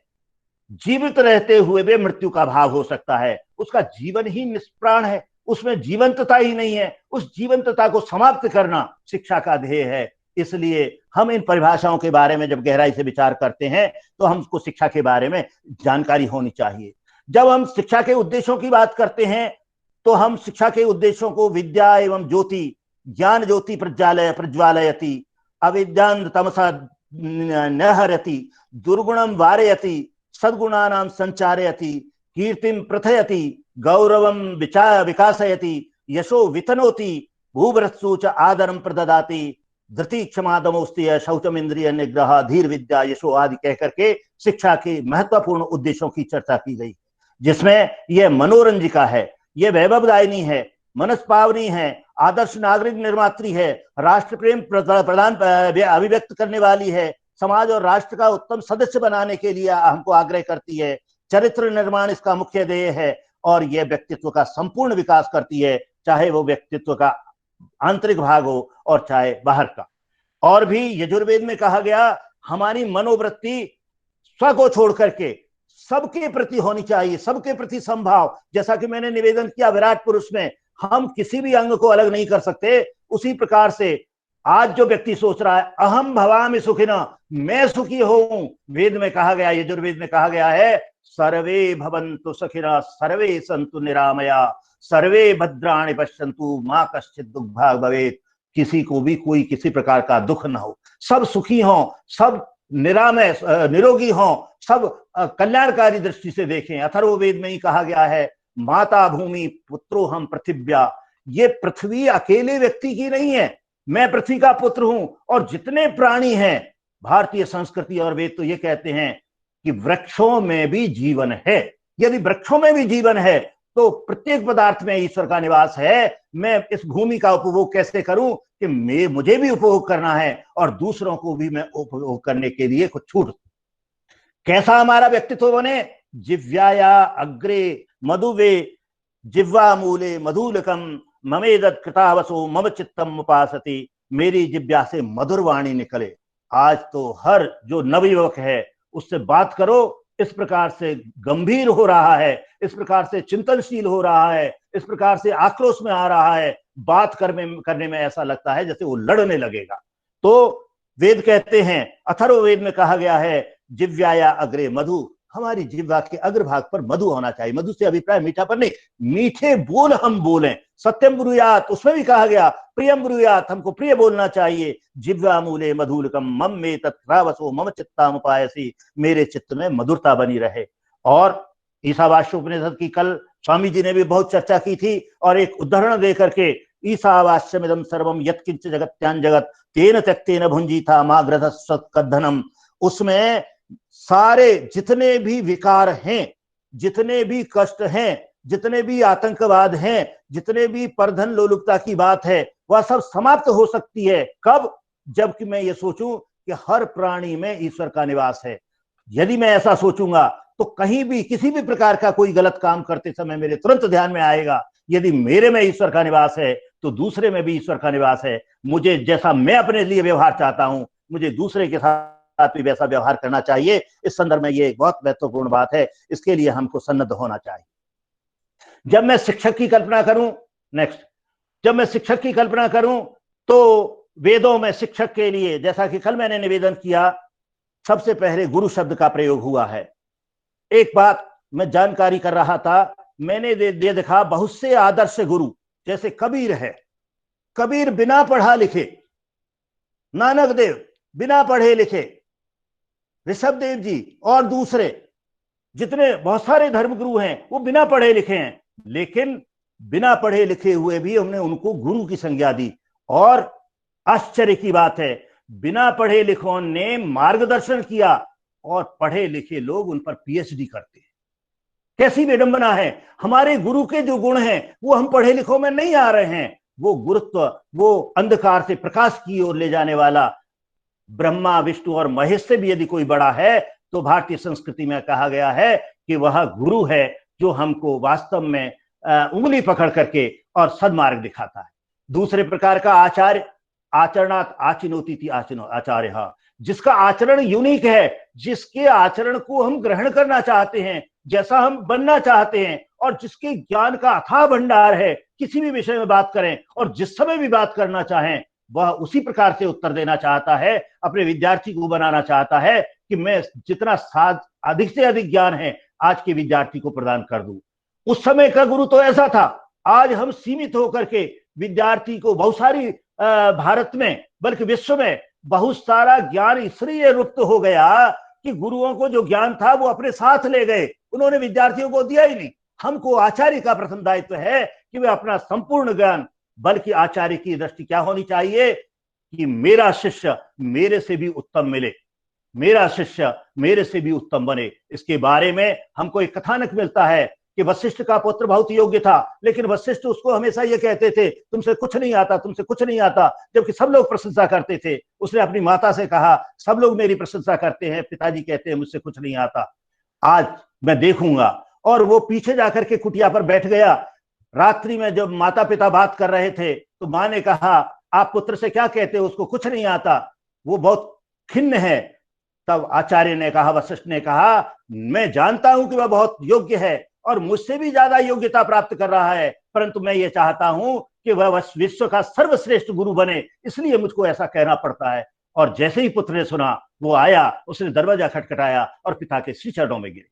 जीवित रहते हुए भी मृत्यु का भाव हो सकता है। उसका जीवन ही निष्प्राण है, उसमें जीवंतता ही नहीं है। उस जीवंतता को समाप्त करना शिक्षा का ध्येय है। इसलिए हम इन परिभाषाओं के बारे में जब गहराई से विचार करते हैं तो हमको शिक्षा के बारे में जानकारी होनी चाहिए। जब हम शिक्षा के उद्देश्यों की बात करते हैं तो हम शिक्षा के उद्देश्यों को विद्या एवं ज्योति, ज्ञान ज्योति प्रज्वालयति, अविद्यां तमसा नहरति, दुर्गुणं वारयति, सद्गुणानां संचारयति, कीर्तिं प्रथयति, गौरवं विकासयति, यशो वितनोति, भूभृत्सु च आदरं प्रददाति, धृति क्षमा दमोस्त्य शौचम इंद्रिय निग्रह धीर विद्या यशो आदि कह करके शिक्षा के महत्वपूर्ण उद्देश्यों की चर्चा की गई, जिसमें यह मनोरंजिका है, यह वैभवदायिनी है, मनस पावनी है, आदर्श नागरिक निर्मात्री है, राष्ट्र प्रेम प्रदान अभिव्यक्त करने वाली है, समाज और राष्ट्र का उत्तम सदस्य बनाने के लिए हमको आग्रह करती है, चरित्र निर्माण इसका मुख्य ध्येय है, और यह व्यक्तित्व का संपूर्ण विकास करती है, चाहे वो व्यक्तित्व का आंतरिक भाग हो और चाहे बाहर का। और भी यजुर्वेद में कहा गया हमारी मनोवृत्ति स्व को छोड़ करके सबके प्रति होनी चाहिए, सबके प्रति संभाव। जैसा कि मैंने निवेदन किया विराट पुरुष में हम किसी भी अंग को अलग नहीं कर सकते, उसी प्रकार से आज जो व्यक्ति सोच रहा है अहम भवामि सुखिना, मैं सुखी हूं, वेद में कहा गया, यजुर्वेद में कहा गया है सर्वे भवन्तु सुखिना सर्वे सन्तु निरामया सर्वे भद्राणि पश्यन्तु मां कश्चित् दुःखभाग् भवेत्। किसी को भी कोई किसी प्रकार का दुख न हो, सब सुखी हों, सब निरामय निरोगी हों, सब कल्याणकारी दृष्टि से देखें। अथर्ववेद में ही कहा गया है माता भूमि पुत्रो हम पृथिव्या, ये पृथ्वी अकेले व्यक्ति की नहीं है, मैं पृथ्वी का पुत्र हूं। और जितने प्राणी हैं, भारतीय संस्कृति और वेद तो ये कहते हैं कि वृक्षों में भी जीवन है। यदि वृक्षों में भी जीवन है तो प्रत्येक पदार्थ में ईश्वर का निवास है। मैं इस भूमि का उपभोग कैसे करूं कि मुझे भी उपभोग करना है और दूसरों को भी मैं उपभोग करने के लिए कुछ छूट। कैसा हमारा व्यक्तित्व बने? जिव्याया अग्रे मधुवे जिह्वा मूले मधुलकम ममेदत कृतावसो मम चित्तम उपासति, मेरी जिब्या से मधुर वाणी निकले। आज तो हर जो नवयुवक है उससे बात करो, इस प्रकार से गंभीर हो रहा है, इस प्रकार से चिंतनशील हो रहा है, इस प्रकार से आक्रोश में आ रहा है, बात करने में ऐसा लगता है जैसे वो लड़ने लगेगा। तो वेद कहते हैं, अथर्ववेद में कहा गया है, जिव्याया अग्रे मधु, हमारी जिह्वा के अग्रभाग पर मधु होना चाहिए। मधु से अभिप्राय मीठा पर नहीं, मीठे बोल हम बोलें। सत्यम ब्रूयात, उसमें भी कहा गया, प्रियम ब्रूयात, हमको प्रिय बोलना चाहिए। जिह्वा मूले मधुरकम मम में तत्रावसो मम चित्तामुपायसी, मेरे चित्त में मधुरता बनी रहे। और ईशावास्योपनिषद की कल स्वामी जी ने भी बहुत चर्चा की थी, और एक उदाहरण दे करके, ईशावास्यमिदं सर्वम यत्किंच जगत्यान जगत तेन त्यक्तेन भुंजीथा माग्रधस्वत्कद्धनम, उसमें सारे जितने भी विकार हैं, जितने भी कष्ट हैं, जितने भी आतंकवाद हैं, जितने भी परधन लोलुपता की बात है, वह सब समाप्त हो सकती है। कब? जबकि मैं ये सोचूं कि हर प्राणी में ईश्वर का निवास है। यदि मैं ऐसा सोचूंगा तो कहीं भी किसी भी प्रकार का कोई गलत काम करते समय मेरे तुरंत ध्यान में आएगा, यदि मेरे में ईश्वर का निवास है तो दूसरे में भी ईश्वर का निवास है। मुझे जैसा मैं अपने लिए व्यवहार चाहता हूं, मुझे दूसरे के साथ भी वैसा व्यवहार करना चाहिए। इस संदर्भ में ये एक बहुत महत्वपूर्ण बात है, इसके लिए हमको सन्नद्ध होना चाहिए। जब मैं शिक्षक की कल्पना करूं, जब मैं शिक्षक की कल्पना करूं तो वेदों में शिक्षक के लिए, जैसा कि कल मैंने निवेदन किया, सबसे पहले गुरु शब्द का प्रयोग हुआ है। एक बात मैं जानकारी कर रहा था, मैंने देखा बहुत से आदर्श गुरु, जैसे कबीर है, कबीर बिना पढ़ा लिखे, नानक देव बिना पढ़े लिखे, ऋषभ देव जी और दूसरे जितने बहुत सारे धर्मगुरु हैं वो बिना पढ़े लिखे हैं, लेकिन बिना पढ़े लिखे हुए भी हमने उनको गुरु की संज्ञा दी। और आश्चर्य की बात है, बिना पढ़े लिखों ने मार्गदर्शन किया और पढ़े लिखे लोग उन पर पीएचडी करते हैं। कैसी विडंबना है! हमारे गुरु के जो गुण हैं वो हम पढ़े लिखों में नहीं आ रहे हैं। वो गुरुत्व, वो अंधकार से प्रकाश की ओर ले जाने वाला, ब्रह्मा विष्णु और महेश से भी यदि कोई बड़ा है तो भारतीय संस्कृति में कहा गया है कि वह गुरु है, जो हमको वास्तव में उंगली पकड़ करके और सदमार्ग दिखाता है। दूसरे प्रकार का आचार्य, आचरणात् आचिनोति थी आचार्य, जिसका आचरण यूनिक है, जिसके आचरण को हम ग्रहण करना चाहते हैं, जैसा हम बनना चाहते हैं, और जिसके ज्ञान का अथाह भंडार है, किसी भी विषय में बात करें और जिस समय भी बात करना चाहें वह उसी प्रकार से उत्तर देना चाहता है, अपने विद्यार्थी को बनाना चाहता है कि मैं जितना अधिक से अधिक ज्ञान है आज के विद्यार्थी को प्रदान कर दूं। उस समय का गुरु तो ऐसा था। आज हम सीमित होकर के विद्यार्थी को बहुत सारी भारत में बल्कि विश्व में बहुत सारा ज्ञान इसलिए लुप्त हो गया कि गुरुओं को जो ज्ञान था वो अपने साथ ले गए, उन्होंने विद्यार्थियों को दिया ही नहीं। हमको आचार्य का प्रथम दायित्व है कि वे अपना संपूर्ण ज्ञान, बल्कि आचार्य की दृष्टि क्या होनी चाहिए कि मेरा शिष्य मेरे से भी उत्तम मिले, मेरा शिष्य मेरे से भी उत्तम बने। इसके बारे में हमको एक कथानक मिलता है कि वशिष्ठ का पुत्र बहुत योग्य था, लेकिन वशिष्ठ उसको हमेशा ये कहते थे तुमसे कुछ नहीं आता, तुमसे कुछ नहीं आता, जबकि सब लोग प्रशंसा करते थे। उसने अपनी माता से कहा सब लोग मेरी प्रशंसा करते हैं, पिताजी कहते हैं मुझसे कुछ नहीं आता, आज मैं देखूंगा। और वो पीछे जाकर के कुटिया पर बैठ गया। रात्रि में जब माता पिता बात कर रहे थे तो माँ ने कहा आप पुत्र से क्या कहते हो, उसको कुछ नहीं आता, वो बहुत खिन्न है। तब आचार्य ने कहा, वशिष्ठ ने कहा, मैं जानता हूं कि वह बहुत योग्य है और मुझसे भी ज्यादा योग्यता प्राप्त कर रहा है, परंतु मैं ये चाहता हूं कि वह विश्व का सर्वश्रेष्ठ गुरु बने, इसलिए मुझको ऐसा कहना पड़ता है। और जैसे ही पुत्र ने सुना वो आया, उसने दरवाजा खटखटाया और पिता के श्री चरणों में गिरे।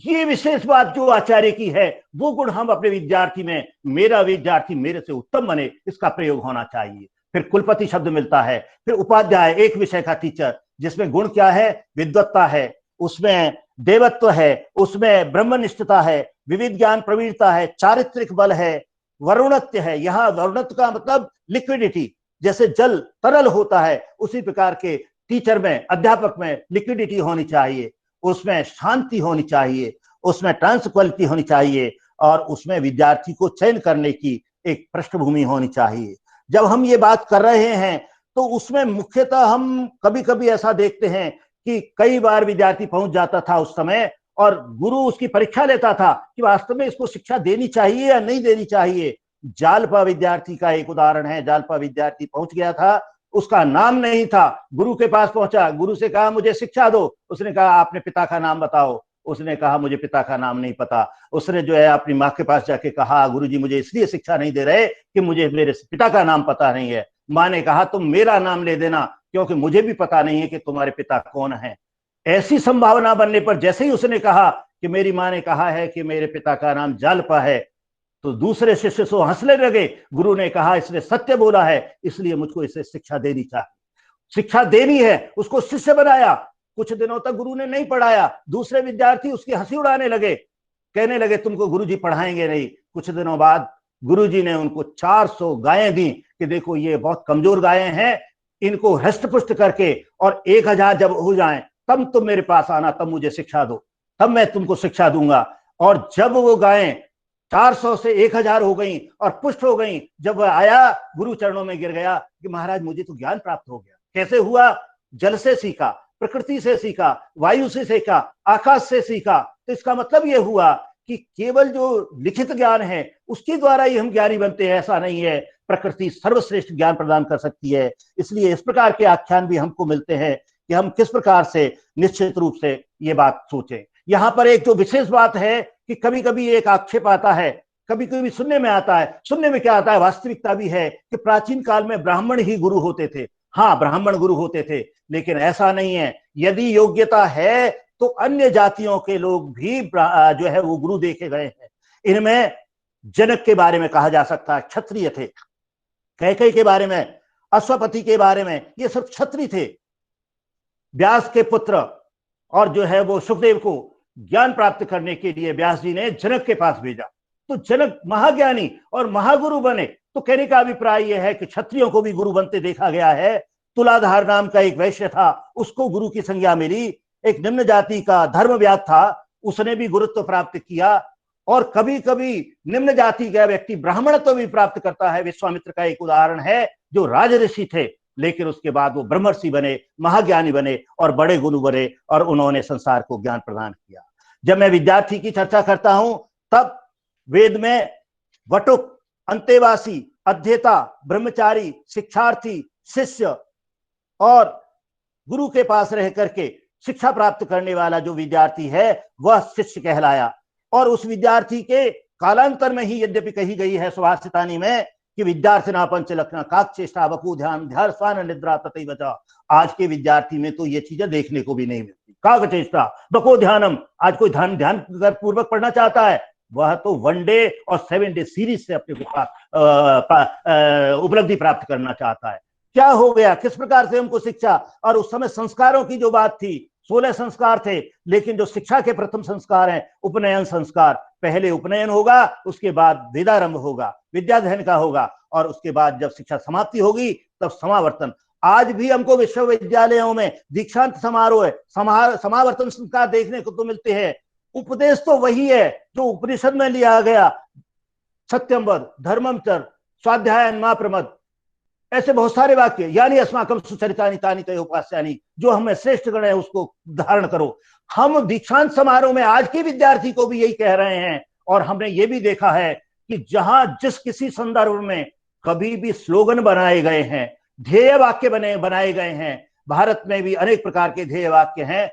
ये विशेष बात जो आचार्य की है, वो गुण हम अपने विद्यार्थी में, मेरा विद्यार्थी मेरे से उत्तम बने, इसका प्रयोग होना चाहिए। फिर कुलपति शब्द मिलता है, फिर उपाध्याय, एक विषय का टीचर, जिसमें गुण क्या है, विद्वत्ता है, उसमें देवत्व है, उसमें ब्रह्मनिष्ठता है, विविध ज्ञान प्रवीणता है, चारित्रिक बल है, वरुणत्व है। यहाँ वरुणत्व का मतलब लिक्विडिटी, जैसे जल तरल होता है उसी प्रकार के टीचर में, अध्यापक में लिक्विडिटी होनी चाहिए, उसमें शांति होनी चाहिए, उसमें ट्रांसक्वालिटी होनी चाहिए, और उसमें विद्यार्थी को चयन करने की एक पृष्ठभूमि होनी चाहिए। जब हम ये बात कर रहे हैं तो उसमें मुख्यतः हम कभी कभी ऐसा देखते हैं कि कई बार विद्यार्थी पहुंच जाता था उस समय और गुरु उसकी परीक्षा लेता था कि वास्तव में इसको शिक्षा देनी चाहिए या नहीं देनी चाहिए। जालपा विद्यार्थी का एक उदाहरण है। जालपा विद्यार्थी पहुंच गया था, उसका नाम नहीं था, गुरु के पास पहुंचा, गुरु से कहा मुझे शिक्षा दो। उसने कहा आपने पिता का नाम बताओ। उसने कहा मुझे पिता का नाम नहीं पता। उसने जो है अपनी माँ के पास जाके कहा गुरुजी मुझे इसलिए शिक्षा नहीं दे रहे कि मुझे मेरे पिता का नाम पता नहीं है। माँ ने कहा तुम मेरा नाम ले देना, क्योंकि मुझे भी पता नहीं है कि तुम्हारे पिता कौन है। ऐसी संभावना बनने पर जैसे ही उसने कहा कि मेरी माँ ने कहा है कि मेरे पिता का नाम जालपा है, तो दूसरे शिष्य से हंसने लगे। गुरु ने कहा इसने सत्य बोला है, इसलिए मुझको इसे शिक्षा देनी चाहिए, शिक्षा देनी है। उसको शिष्य बनाया। कुछ दिनों तक गुरु ने नहीं पढ़ाया। दूसरे विद्यार्थी उसकी हंसी उड़ाने लगे, कहने लगे तुमको गुरुजी पढ़ाएंगे नहीं। कुछ दिनों बाद गुरुजी ने उनको 400 गायें दी कि देखो ये बहुत कमजोर गायें हैं, इनको हृष्ट पुष्ट करके और 1000 जब हो जाएं तब तुम मेरे पास आना, तब मुझे शिक्षा दो, तब मैं तुमको शिक्षा दूंगा। और जब वो गायें 400 से 1000 हो गई और पुष्ट हो गई, जब वह आया गुरु चरणों में गिर गया कि महाराज मुझे तो ज्ञान प्राप्त हो गया। कैसे हुआ? जल से सीखा, प्रकृति से सीखा, वायु से सीखा, आकाश से सीखा। तो इसका मतलब यह हुआ कि केवल जो लिखित ज्ञान है उसके द्वारा ही हम ज्ञानी बनते हैं, ऐसा नहीं है। प्रकृति सर्वश्रेष्ठ ज्ञान प्रदान कर सकती है। इसलिए इस प्रकार के आख्यान भी हमको मिलते हैं कि हम किस प्रकार से निश्चित रूप से ये बात सोचें। यहाँ पर एक जो विशेष बात है कि कभी कभी एक आक्षेप आता है, कभी कभी सुनने में आता है, सुनने में क्या आता है, वास्तविकता भी है कि प्राचीन काल में ब्राह्मण ही गुरु होते थे। हाँ, ब्राह्मण गुरु होते थे, लेकिन ऐसा नहीं है। यदि योग्यता है तो अन्य जातियों के लोग भी जो है वो गुरु देखे गए हैं। इनमें जनक के बारे में कहा जा सकता है क्षत्रिय थे, कैकेयी के बारे में, अश्वपति के बारे में, ये सब क्षत्रिय थे। व्यास के पुत्र और जो है वो सुखदेव को ज्ञान प्राप्त करने के लिए व्यास जी ने जनक के पास भेजा, तो जनक महाज्ञानी और महागुरु बने। तो कहने का अभिप्राय यह है कि क्षत्रियों को भी गुरु बनते देखा गया है। तुलाधार नाम का एक वैश्य था, उसको गुरु की संज्ञा मिली। एक निम्न जाति का धर्मव्याध था, उसने भी गुरुत्व प्राप्त किया। और कभी कभी निम्न जाति का व्यक्ति ब्राह्मणत्व भी प्राप्त करता है। विश्वामित्र का एक उदाहरण है, जो राज ऋषि थे, लेकिन उसके बाद वो ब्रह्मर्षि बने, महाज्ञानी बने और बड़े गुरु बने, और उन्होंने संसार को ज्ञान प्रदान किया। जब मैं विद्यार्थी की चर्चा करता हूं तब वेद में वटुक, अंतेवासी, अध्येता, ब्रह्मचारी, शिक्षार्थी, शिष्य और गुरु के पास रह करके शिक्षा प्राप्त करने वाला जो विद्यार्थी है वह शिष्य कहलाया। और उस विद्यार्थी के कालांतर में ही यद्यपि कही गई है सुभाषितानी में कि विद्यार्थिना पंच लक्षण काकचेष्टा वपु ध्यान ध्यान स्वान निद्रा तथैव च। आज के विद्यार्थी में तो ये चीजें देखने को भी नहीं मिलती। काकचेष्टा बको ध्यानम, आज कोई ध्यान पूर्वक पढ़ना चाहता है, वह तो 1 डे और 7 डे सीरीज से अपने उपलब्धि प्राप्त करना चाहता है। क्या हो गया, किस प्रकार से हमको शिक्षा, और उस समय संस्कारों की जो बात थी 16 संस्कार थे, लेकिन जो शिक्षा के प्रथम संस्कार हैं उपनयन संस्कार। पहले उपनयन होगा, उसके बाद वेदारंभ होगा, विद्याध्ययन का होगा, और उसके बाद जब शिक्षा समाप्ति होगी तब समावर्तन। आज भी हमको विश्वविद्यालयों में दीक्षांत समारोह है, समावर्तन संस्कार देखने को तो मिलते हैं। उपदेश तो वही है जो उपनिषद में लिया गया, सत्यम वद, धर्मम चर, स्वाध्याय मा प्रमद, ऐसे बहुत सारे वाक्य, यानी अस्माकम सुचरितानि तानि ते उपास्यानि, जो हमें श्रेष्ठ गण है उसको धारण करो। हम दीक्षांत समारोह में आज के विद्यार्थी को भी यही कह रहे हैं। और हमने ये भी देखा है कि जहां जिस किसी संदर्भ में कभी भी स्लोगन बनाए गए हैं, ध्येय वाक्य बनाए गए हैं, भारत में भी अनेक प्रकार के ध्येय वाक्य हैं।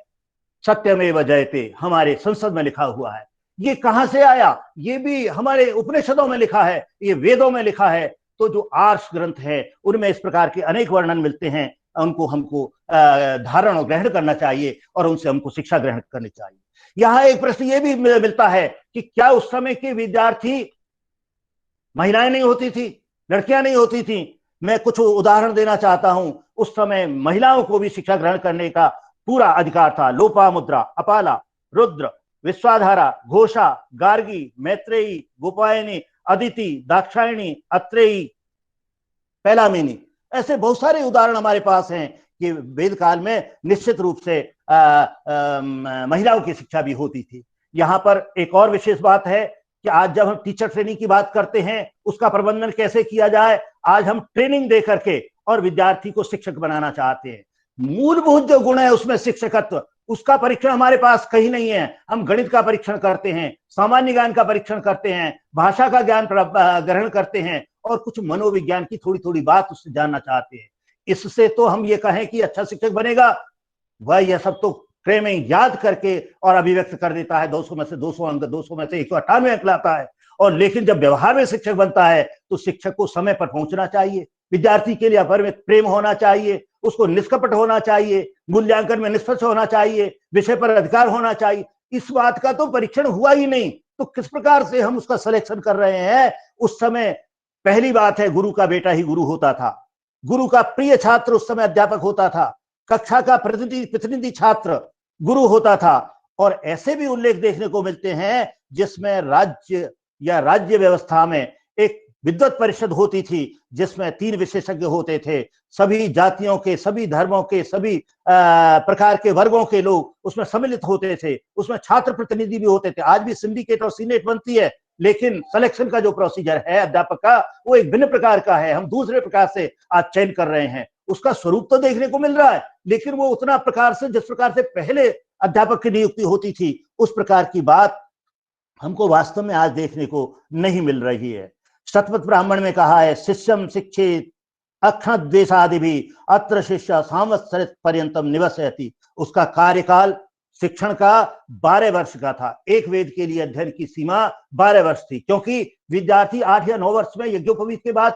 सत्यमेव जयते हमारे संसद में लिखा हुआ है। ये कहां से आया? ये भी हमारे उपनिषदों में लिखा है, ये वेदों में लिखा है। तो जो आर्ष ग्रंथ है उनमें इस प्रकार के अनेक वर्णन मिलते हैं, उनको हमको धारण और ग्रहण करना चाहिए और उनसे हमको शिक्षा ग्रहण करनी चाहिए। यहाँ एक प्रश्न ये भी मिलता है कि क्या उस समय के विद्यार्थी, महिलाएं नहीं होती थी, लड़कियां नहीं होती थी? मैं कुछ उदाहरण देना चाहता हूं। उस समय महिलाओं को भी शिक्षा ग्रहण करने का पूरा अधिकार था। लोपामुद्रा, अपाला, रुद्र, विश्वाधारा, घोषा, गार्गी, मैत्रेयी, गोपायनी, अदिति, दाक्षायणी, अत्रेयी, पैलामिनी, ऐसे बहुत सारे उदाहरण हमारे पास हैं कि वेद काल में निश्चित रूप से महिलाओं की शिक्षा भी होती थी। यहाँ पर एक और विशेष बात है कि आज जब हम टीचर ट्रेनिंग की बात करते हैं, उसका प्रबंधन कैसे किया जाए। आज हम ट्रेनिंग दे करके और विद्यार्थी को शिक्षक बनाना चाहते हैं। मूलभूत जो गुण है उसमें शिक्षकत्व, उसका परीक्षण हमारे पास कहीं नहीं है। हम गणित का परीक्षण करते हैं, सामान्य ज्ञान का परीक्षण करते हैं, भाषा का ज्ञान ग्रहण करते हैं और कुछ मनोविज्ञान की थोड़ी थोड़ी बात उससे जानना चाहते हैं। इससे तो हम ये कहें कि अच्छा शिक्षक बनेगा, वह यह सब तो फ्रेमिंग याद करके और अभिव्यक्त कर देता है, 200 में से 200 अंक, 200 में से 198 अंक लाता है। और लेकिन जब व्यवहार में शिक्षक बनता है तो शिक्षक को समय पर पहुंचना चाहिए, विद्यार्थी के लिए अपरिमित प्रेम होना चाहिए, उसको निष्कपट होना चाहिए, मूल्यांकन में निष्पक्ष होना चाहिए, विषय पर अधिकार होना चाहिए। इस बात का तो परीक्षण हुआ ही नहीं, तो किस प्रकार से हम उसका सिलेक्शन कर रहे हैं? उस समय पहली बात है, गुरु का बेटा ही गुरु होता था, गुरु का प्रिय छात्र उस समय अध्यापक होता था, कक्षा का प्रतिनिधि छात्र गुरु होता था। और ऐसे भी उल्लेख देखने को मिलते हैं जिसमें राज्य या राज्य व्यवस्था में एक विद्वत परिषद होती थी जिसमें 3 विशेषज्ञ होते थे, सभी जातियों के, सभी धर्मों के, सभी प्रकार के वर्गों के लोग उसमें सम्मिलित होते थे, उसमें छात्र प्रतिनिधि भी होते थे। आज भी सिंडिकेट और सीनेट बनती है, लेकिन सिलेक्शन का जो प्रोसीजर है अध्यापक का वो एक भिन्न प्रकार का है। हम दूसरे प्रकार से आज चयन कर रहे हैं, उसका स्वरूप तो देखने को मिल रहा है, लेकिन वो उतना प्रकार से जिस प्रकार से पहले अध्यापक की नियुक्ति होती थी उस प्रकार की बात हमको वास्तव में आज देखने को नहीं मिल रही है। शतपथ ब्राह्मण में कहा है, शिष्यम शिक्षित अक्षण द्वेषादि भी अत्र शिष्य संवत्सर पर्यंतम निवसयति। उसका कार्यकाल शिक्षण का 12 वर्ष का था। एक वेद के लिए अध्ययन की सीमा 12 वर्ष थी, क्योंकि विद्यार्थी 8 या 9 वर्ष में यज्ञोपवीत के बाद,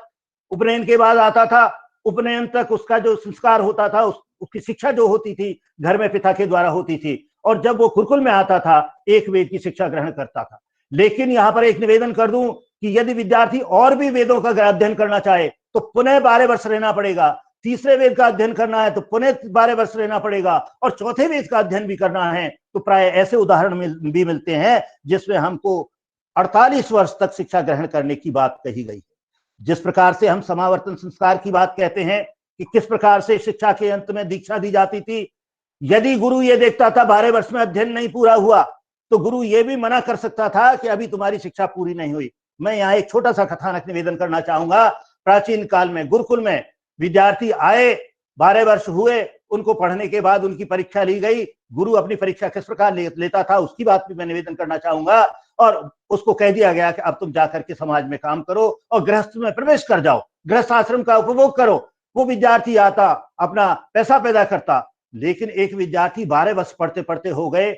उपनयन के बाद आता था। उपनयन तक उसका जो संस्कार होता था, उसकी शिक्षा जो होती थी घर में पिता के द्वारा होती थी, और जब वो गुरुकुल में आता था एक वेद की शिक्षा ग्रहण करता था। लेकिन यहां पर एक निवेदन कर दूं कि यदि विद्यार्थी और भी वेदों का अध्ययन करना चाहे तो पुनः 12 वर्ष रहना पड़ेगा, तीसरे वेद का अध्ययन करना है तो पुनः 12 वर्ष रहना पड़ेगा, और चौथे वेद का अध्ययन भी करना है तो प्राय ऐसे उदाहरण भी मिलते हैं जिसमें हमको 48 वर्ष तक शिक्षा ग्रहण करने की बात कही गई है। जिस प्रकार से हम समावर्तन संस्कार की बात कहते हैं कि किस प्रकार से शिक्षा के अंत में दीक्षा दी जाती थी, यदि गुरु ये देखता था 12 वर्ष में अध्ययन नहीं पूरा हुआ तो गुरु ये भी मना कर सकता था कि अभी तुम्हारी शिक्षा पूरी नहीं हुई। मैं यहाँ एक छोटा सा कथानक निवेदन करना चाहूंगा। प्राचीन काल में गुरुकुल में विद्यार्थी आए, 12 वर्ष हुए, उनको पढ़ने के बाद उनकी परीक्षा ली गई। गुरु अपनी परीक्षा किस प्रकार लेता था उसकी बात भी मैं निवेदन करना चाहूंगा। और उसको कह दिया गया कि अब तुम जाकर के समाज में काम करो और गृहस्थ में प्रवेश कर जाओ, गृहस्थ आश्रम का उपभोग करो। वो विद्यार्थी आता, अपना पैसा पैदा करता, लेकिन एक विद्यार्थी 12 वर्ष पढ़ते पढ़ते हो गए,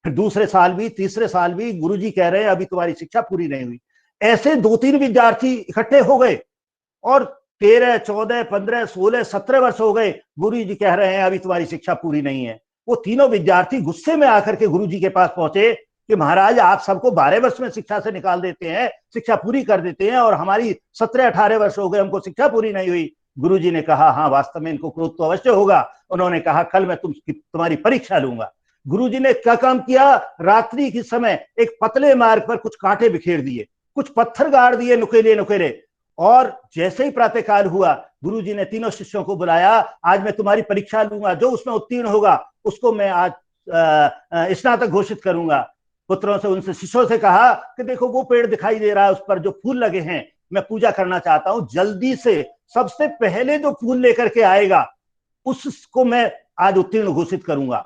फिर दूसरे साल भी, तीसरे साल भी गुरुजी कह रहे हैं अभी तुम्हारी शिक्षा पूरी नहीं हुई। ऐसे 2-3 विद्यार्थी इकट्ठे हो गए और 13, 14, 15, 16, 17 वर्ष हो गए, गुरुजी कह रहे हैं अभी तुम्हारी शिक्षा पूरी नहीं है। वो तीनों विद्यार्थी गुस्से में आकर के गुरुजी के पास पहुंचे कि महाराज आप सबको 12 वर्ष में शिक्षा से निकाल देते हैं, शिक्षा पूरी कर देते हैं, और हमारी 17-18 वर्ष हो गए, हमको शिक्षा पूरी नहीं हुई। गुरुजी ने कहा हाँ वास्तव में इनको क्रोध तो अवश्य होगा। उन्होंने कहा कल मैं तुम्हारी परीक्षा लूंगा। गुरुजी ने क्या काम किया, रात्रि के समय एक पतले मार्ग पर कुछ कांटे बिखेर दिए, कुछ पत्थर गाड़ दिए नुकेले नुकेले, और जैसे ही प्रातःकाल हुआ गुरुजी ने तीनों शिष्यों को बुलाया, आज मैं तुम्हारी परीक्षा लूंगा, जो उसमें उत्तीर्ण होगा उसको मैं आज स्नातक घोषित करूंगा। पुत्रों से, उनसे शिष्यों से कहा कि देखो वो पेड़ दिखाई दे रहा है, उस पर जो फूल लगे हैं, मैं पूजा करना चाहता हूं, जल्दी से सबसे पहले जो फूल लेकर के आएगा उसको मैं आज उत्तीर्ण घोषित करूंगा।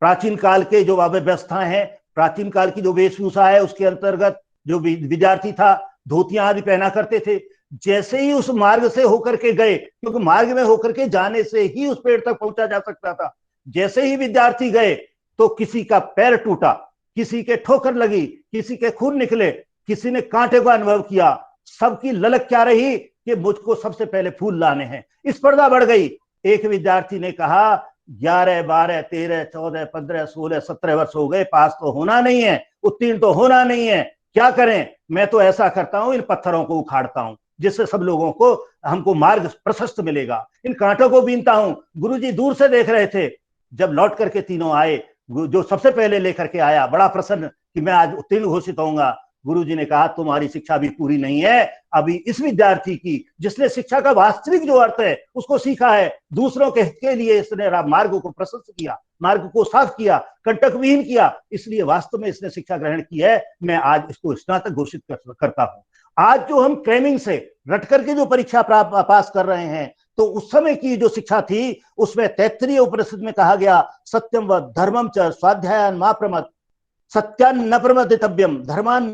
प्राचीन काल के जो व्यवस्थाएं हैं, प्राचीन काल की जो वेशभूषा है, उसके अंतर्गत जो विद्यार्थी था धोतियां आदि पहना करते थे। जैसे ही उस मार्ग से होकर के गए, क्योंकि मार्ग में होकर के जाने से ही उस पेड़ तक पहुंचा जा सकता था, जैसे ही विद्यार्थी गए तो किसी का पैर टूटा, किसी के ठोकर लगी, किसी के खून निकले, किसी ने कांटे का अनुभव किया। सबकी ललक क्या रही कि मुझको सबसे पहले फूल लाने हैं। स्पर्धा बढ़ गई। एक विद्यार्थी ने कहा 11, 12, 13, 14, 15, 16, 17 वर्ष हो गए, पास तो होना नहीं है, उत्तीर्ण तो होना नहीं है, क्या करें? मैं तो ऐसा करता हूं, इन पत्थरों को उखाड़ता हूं जिससे सब लोगों को, हमको मार्ग प्रशस्त मिलेगा, इन कांटों को बीनता हूं। गुरुजी दूर से देख रहे थे। जब लौट करके तीनों आए, जो सबसे पहले लेकर के आया बड़ा प्रसन्न कि मैं आज उत्तीर्ण घोषित होऊंगा। गुरुजी ने कहा तुम्हारी शिक्षा भी पूरी नहीं है, अभी इस विद्यार्थी की, जिसने शिक्षा का वास्तविक जो अर्थ है उसको सीखा है, दूसरों के हित के लिए इसने मार्ग को प्रशस्त किया, मार्ग को साफ किया, कंटक विहीन किया, इसलिए वास्तव में इसने शिक्षा ग्रहण की है, मैं आज इसको स्नातक घोषित करता हूं। आज जो हम क्रैमिंग से रट करके जो परीक्षा पास कर रहे हैं, तो उस समय की जो शिक्षा थी उसमें तैत्तिरीय उपनिषद में कहा गया, सत्यम व धर्मम च स्वाध्यायान मा प्रमद, सत्यान न प्रमदितव्यम, धर्मान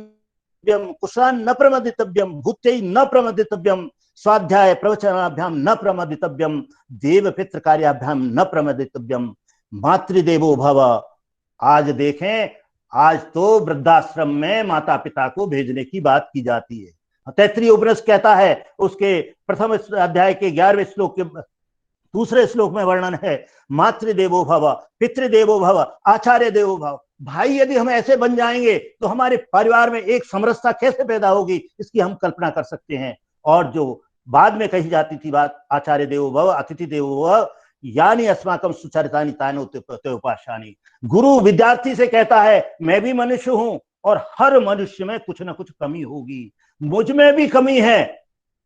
कुशान न प्रमदितव्यम, भूत्यै न प्रमदितव्यम, स्वाध्याय प्रवचनाभ्याम न प्रमदितव्यम, देव पितृ कार्याभ्याम न प्रमदितव्यम, मातृदेवो भव। आज देखें, आज तो वृद्धाश्रम में माता पिता को भेजने की बात की जाती है। तैत्तिरीय उपनिषद कहता है, उसके प्रथम अध्याय के 11वें श्लोक के दूसरे श्लोक में वर्णन है, मातृदेवो भव, पितृदेवो भव, आचार्य देवो भव। भाई यदि हम ऐसे बन जाएंगे तो हमारे परिवार में एक समरसता कैसे पैदा होगी, इसकी हम कल्पना कर सकते हैं। और जो बाद में कही जाती थी बात, आचार्य देवो भव, अतिथि देवो भव, यानी अस्माकं सुचरितानि तानि उपास्यानि। गुरु विद्यार्थी से कहता है, मैं भी मनुष्य हूं और हर मनुष्य में कुछ ना कुछ कमी होगी, मुझ में भी कमी है,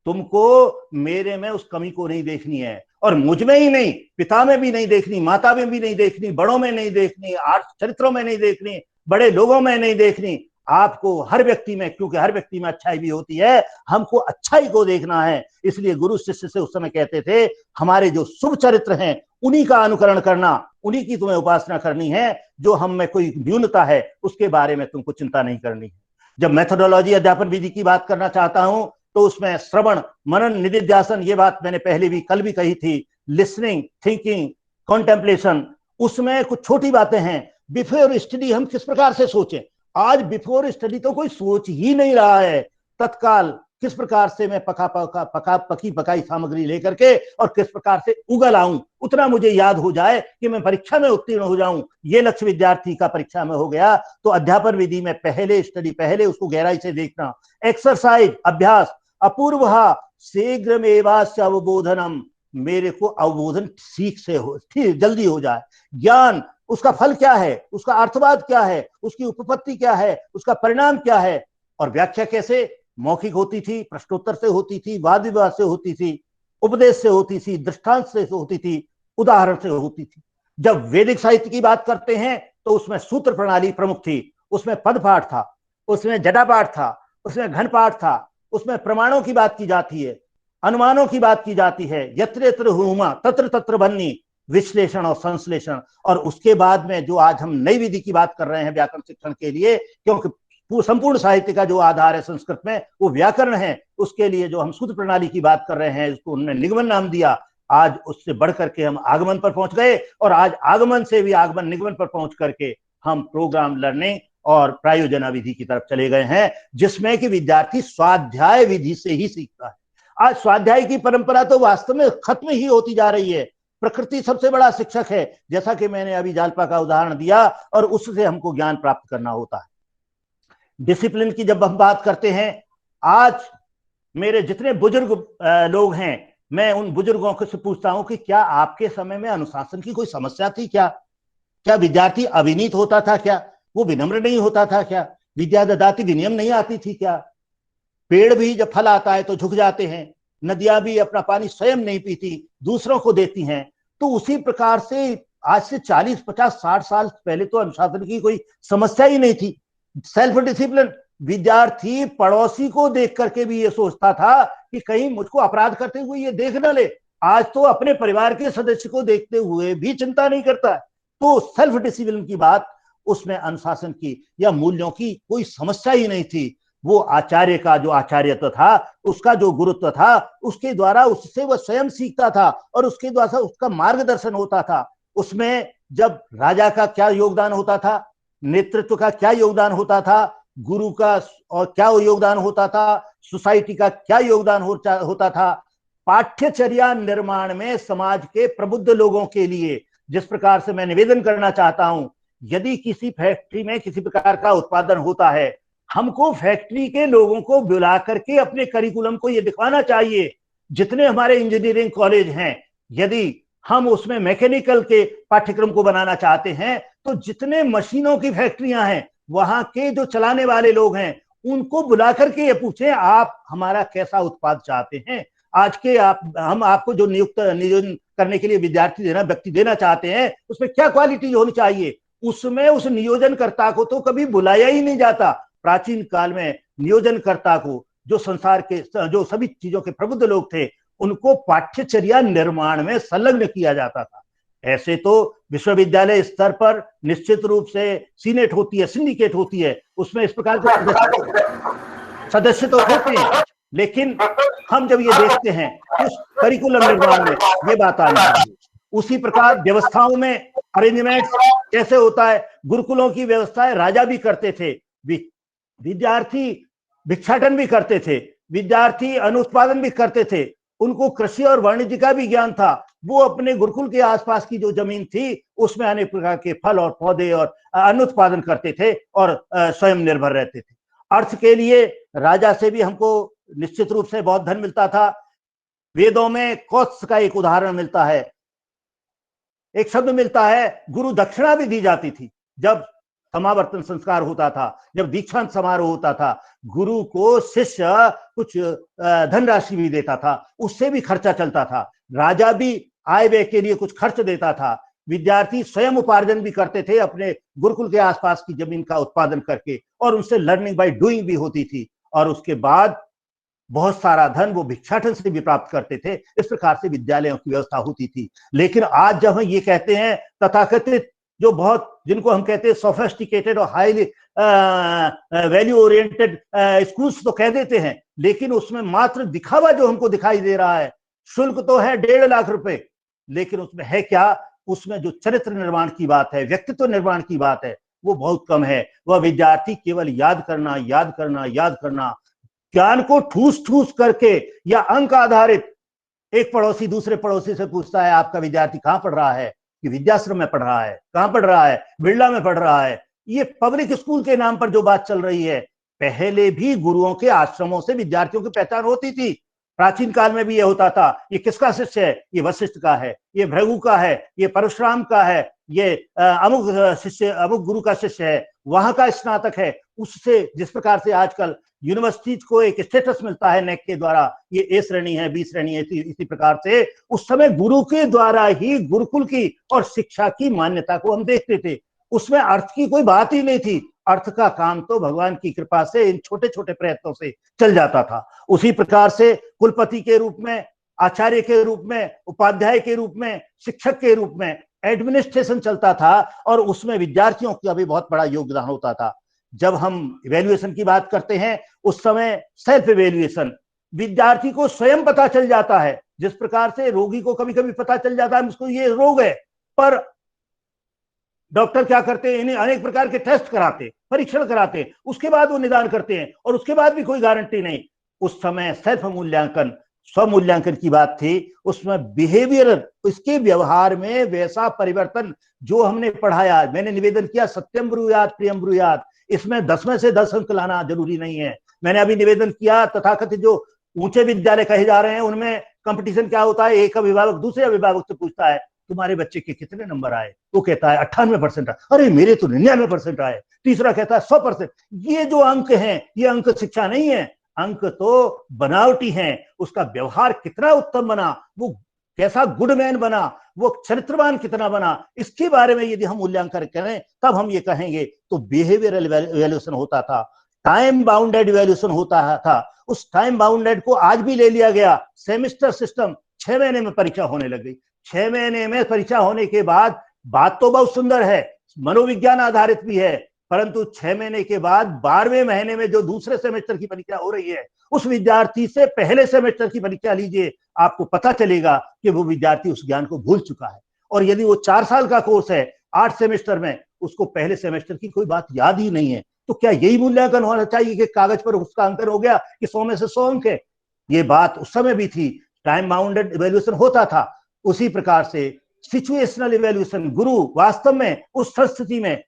तुमको मेरे में उस कमी को नहीं देखनी है, और मुझ में ही नहीं, पिता में भी नहीं देखनी, माता में भी नहीं देखनी, बड़ों में नहीं देखनी, आर्थ चरित्रों में नहीं देखनी, बड़े लोगों में नहीं देखनी, आपको हर व्यक्ति में, क्योंकि हर व्यक्ति में अच्छाई भी होती है, हमको अच्छाई को देखना है। इसलिए गुरु शिष्य से उस समय कहते थे, हमारे जो शुभ चरित्र हैं उन्हीं का अनुकरण करना, उन्हीं की तुम्हें उपासना करनी है, जो हम में कोई न्यूनता है उसके बारे में तुमको चिंता नहीं करनी है। जब मेथोडोलॉजी अध्यापन विधि की बात करना चाहता हूं तो उसमें श्रवण मनन निधिध्यासन, ये बात मैंने पहले भी कल भी कही थी, लिसनिंग, थिंकिंग, कॉन्टेम्पलेशन, उसमें कुछ छोटी बातें हैं। बिफोर स्टडी हम किस प्रकार से सोचें, आज बिफोर स्टडी तो कोई सोच ही नहीं रहा है। तत्काल किस प्रकार से मैं पकी पकाई सामग्री लेकर के और किस प्रकार से उगल आऊं, उतना मुझे याद हो जाए कि मैं परीक्षा में उत्तीर्ण हो जाऊं, ये लक्ष्य विद्यार्थी का परीक्षा में हो गया। तो अध्यापन विधि में पहले स्टडी, पहले उसको गहराई से देखना, एक्सरसाइज, अभ्यास, अपूर्व शीघ्रमेवास्य अवबोधनम, मेरे को अवबोधन ठीक से हो, ठीक जल्दी हो जाए। ज्ञान, उसका फल क्या है, उसका अर्थवाद क्या है, उसकी उपपत्ति क्या है, उसका परिणाम क्या है, और व्याख्या कैसे, मौखिक होती थी, प्रश्नोत्तर से होती थी, वाद विवाद से होती थी, उपदेश से होती थी, दृष्टांत से होती थी, उदाहरण से होती थी। जब वैदिक साहित्य की बात करते हैं तो उसमें सूत्र प्रणाली प्रमुख थी, उसमें पद पाठ था, उसमें जटा पाठ था, उसमें घन पाठ था, उसमें प्रमाणों की बात की जाती है, अनुमानों की बात की जाती है, यत्र यत्र हुमा तत्र तत्र बन्नी, विश्लेषण और संश्लेषण। और उसके बाद में जो आज हम नई विधि की बात कर रहे हैं व्याकरण शिक्षण के लिए, क्योंकि संपूर्ण साहित्य का जो आधार है संस्कृत में वो व्याकरण है, उसके लिए जो हम सूत्र प्रणाली की बात कर रहे हैं, इसको उन्होंने निगमन नाम दिया। आज उससे बढ़ करके हम आगमन पर पहुंच गए, और आज आगमन से भी आगमन निगमन पर पहुंच करके हम प्रोग्राम लर्निंग और प्रायोजना विधि की तरफ चले गए हैं, जिसमें कि विद्यार्थी स्वाध्याय विधि से ही सीखता है। आज स्वाध्याय की परंपरा तो वास्तव में खत्म ही होती जा रही है। प्रकृति सबसे बड़ा शिक्षक है, जैसा कि मैंने अभी जालपा का उदाहरण दिया, और उससे हमको ज्ञान प्राप्त करना होता है। डिसिप्लिन की जब हम बात करते हैं, आज मेरे जितने बुजुर्ग लोग हैं, मैं उन बुजुर्गों से पूछता हूं कि क्या आपके समय में अनुशासन की कोई समस्या थी क्या? क्या विद्यार्थी अविनीत होता था क्या? वो विनम्र नहीं होता था क्या? विद्या ददाति विनयम नहीं आती थी क्या? पेड़ भी जब फल आता है तो झुक जाते हैं, नदियां भी अपना पानी स्वयं नहीं पीती, दूसरों को देती हैं। तो उसी प्रकार से आज से 40, 50, 60 साल पहले तो अनुशासन की कोई समस्या ही नहीं थी। सेल्फ डिसिप्लिन, विद्यार्थी पड़ोसी को देख करके भी ये सोचता था कि कहीं मुझको अपराध करते हुए ये देख न ले। आज तो अपने परिवार के सदस्य को देखते हुए भी चिंता नहीं करता है। तो सेल्फ डिसिप्लिन की बात, उसमें अनुशासन की या मूल्यों की कोई समस्या ही नहीं थी। वो आचार्य का जो आचार्यत्व था, उसका जो गुरुत्व था, उसके द्वारा उससे वह स्वयं सीखता था और उसके द्वारा उसका मार्गदर्शन होता था। उसमें जब राजा का क्या योगदान होता था, नेतृत्व का क्या योगदान होता था, गुरु का और क्या योगदान होता था, सोसाइटी का क्या योगदान होता था, पाठ्यचर्या निर्माण में समाज के प्रबुद्ध लोगों के लिए। जिस प्रकार से मैं निवेदन करना चाहता हूं, यदि किसी फैक्ट्री में किसी प्रकार का उत्पादन होता है, हमको फैक्ट्री के लोगों को बुला करके अपने करिकुलम को ये दिखाना चाहिए। जितने हमारे इंजीनियरिंग कॉलेज हैं, यदि हम उसमें मैकेनिकल के पाठ्यक्रम को बनाना चाहते हैं, तो जितने मशीनों की फैक्ट्रियां हैं, वहां के जो चलाने वाले लोग हैं, उनको बुला करके ये पूछें आप हमारा कैसा उत्पाद चाहते हैं। आज के हम आपको जो नियोजन करने के लिए विद्यार्थी देना, व्यक्ति देना चाहते हैं, उसमें क्या क्वालिटी होनी चाहिए, उसमें उस नियोजनकर्ता को तो कभी बुलाया ही नहीं जाता। प्राचीन काल में नियोजनकर्ता को, जो संसार के जो सभी चीजों के प्रबुद्ध लोग थे, उनको पाठ्यचर्या निर्माण में संलग्न किया जाता था। ऐसे तो विश्वविद्यालय स्तर पर निश्चित रूप से सीनेट होती है, सिंडिकेट होती है, उसमें इस प्रकार के सदस्य तो होते हैं, लेकिन हम जब ये देखते हैं उस करिकुलम निर्माण में ये बात आनी चाहिए। उसी प्रकार व्यवस्थाओं में अरेंजमेंट कैसे होता है, गुरुकुलों की व्यवस्थाएं राजा भी करते थे, विद्यार्थी भिक्षाटन भी करते थे, विद्यार्थी अनुत्पादन भी करते थे, उनको कृषि और वाणिज्य का भी ज्ञान था। वो अपने गुरुकुल के आसपास की जो जमीन थी उसमें अनेक प्रकार के फल और पौधे और अनुत्पादन करते थे और स्वयं निर्भर रहते थे। अर्थ के लिए राजा से भी हमको निश्चित रूप से बहुत धन मिलता था। वेदों में कौत्स का एक उदाहरण मिलता है, एक शब्द मिलता है, गुरु दक्षिणा भी दी जाती थी। जब समावर्तन संस्कार होता था, जब दीक्षांत समारोह होता था, गुरु को शिष्य कुछ धनराशि भी देता था, उससे भी खर्चा चलता था। राजा भी आय व्यय के लिए कुछ खर्च देता था। विद्यार्थी स्वयं उपार्जन भी करते थे अपने गुरुकुल के आसपास की जमीन का उत्पादन करके, और उनसे लर्निंग बाय डूइंग भी होती थी। और उसके बाद बहुत सारा धन वो भिक्षाटन से भी प्राप्त करते थे। इस प्रकार से विद्यालयों की व्यवस्था होती थी। लेकिन आज जब हम ये कहते हैं तथाकथित जो बहुत, जिनको हम कहते हैं सोफिस्टिकेटेड और हाईली वैल्यू ओरिएंटेड स्कूल्स तो कह देते हैं, लेकिन उसमें मात्र दिखावा जो हमको दिखाई दे रहा है। शुल्क तो है 1.5 लाख रुपए, लेकिन उसमें है क्या? उसमें जो चरित्र निर्माण की बात है, व्यक्तित्व निर्माण की बात है, वो बहुत कम है। वह विद्यार्थी केवल याद करना, याद करना, याद करना, ज्ञान को ठूस ठूस करके या अंक आधारित। एक पड़ोसी दूसरे पड़ोसी से पूछता है आपका विद्यार्थी कहां पढ़ रहा है, कि विद्याश्रम में पढ़ रहा है। कहां पढ़ रहा है? बिरला में पढ़ रहा है। ये पब्लिक स्कूल के नाम पर जो बात चल रही है, पहले भी गुरुओं के आश्रमों से विद्यार्थियों की पहचान होती थी। प्राचीन काल में भी यह होता था, ये किसका शिष्य है? ये वशिष्ठ का है, ये भृगु का है, ये परशुराम का है, ये अमुक शिष्य, अमुक गुरु का शिष्य है, वहां का स्नातक है। उससे जिस प्रकार से आजकल यूनिवर्सिटी को एक स्टेटस मिलता है नेक के द्वारा, ये ए श्रेणी है, बी श्रेणी है, इसी प्रकार से उस समय गुरु के द्वारा ही गुरुकुल की और शिक्षा की मान्यता को हम देखते थे। उसमें अर्थ की कोई बात ही नहीं थी। अर्थ का काम तो भगवान की कृपा से इन छोटे छोटे प्रयत्नों से चल जाता था। उसी प्रकार से कुलपति के रूप में, आचार्य के रूप में, उपाध्याय के रूप में, शिक्षक के रूप में एडमिनिस्ट्रेशन चलता था, और उसमें विद्यार्थियों का भी बहुत बड़ा योगदान होता था। जब हम इवैल्यूएशन की बात करते हैं, उस समय सेल्फ इवैल्यूएशन विद्यार्थी को स्वयं पता चल जाता है। जिस प्रकार से रोगी को कभी कभी पता चल जाता है उसको ये रोग है, पर डॉक्टर क्या करते हैं, इन्हें अनेक प्रकार के टेस्ट कराते, परीक्षण कराते, उसके बाद वो निदान करते हैं, और उसके बाद भी कोई गारंटी नहीं। उस समय सेल्फ मूल्यांकन, स्वमूल्यांकन की बात थी। उसमें बिहेवियर, इसके व्यवहार में वैसा परिवर्तन जो हमने पढ़ाया। मैंने निवेदन किया सत्यम ब्रूयात प्रियम ब्रूयात, इसमें 10 में से 10 अंक लाना जरूरी नहीं है। मैंने अभी निवेदन किया तथाकथित जो ऊंचे विद्यालय कहे जा रहे हैं, उनमें कंपटीशन क्या होता है, एक अभिभावक दूसरे अभिभावक से पूछता है तुम्हारे बच्चे के कितने नंबर आए? वो कहता है 98% आए। अरे मेरे तो 99% आए। तीसरा कहता है 100%। ये जो अंक हैं, ये अंक शिक्षा नहीं है। अंक तो बनावटी हैं। उसका व्यवहार कितना उत्तम बना, वो कैसा गुडमैन बना, वो चरित्रवान कितना बना, इसके बारे में यदि हम मूल्यांकन करें तब हम ये कहेंगे। तो बिहेवियरल इवैल्यूएशन होता था, टाइम बाउंडेड इवैल्यूएशन होता था। उस टाइम बाउंडेड को आज भी ले लिया गया। सेमेस्टर सिस्टम, 6 महीने में परीक्षा होने लग गई। 6 महीने में परीक्षा होने के बाद बात तो बहुत सुंदर है, मनोविज्ञान आधारित भी है, परंतु 6 महीने के बाद 12वें महीने में जो दूसरे सेमेस्टर की परीक्षा हो रही है, उस विद्यार्थी से पहले सेमेस्टर की परीक्षा लीजिए, आपको पता चलेगा कि वो विद्यार्थी उस ज्ञान को भूल चुका है। और यदि वो 4 साल का कोर्स है, 8 सेमेस्टर में, उसको पहले सेमेस्टर की कोई बात याद ही नहीं है। तो क्या यही मूल्यांकन होना चाहिए कि कागज पर उसका अंकन हो गया कि 100 में से 100 अंक है? ये बात उस समय भी थी। टाइम बाउंडेड इवैल्यूएशन होता था। उसी प्रकार से सिचुएशनल इवैल्यूएशन, गुरु वास्तव में उस स्थिति में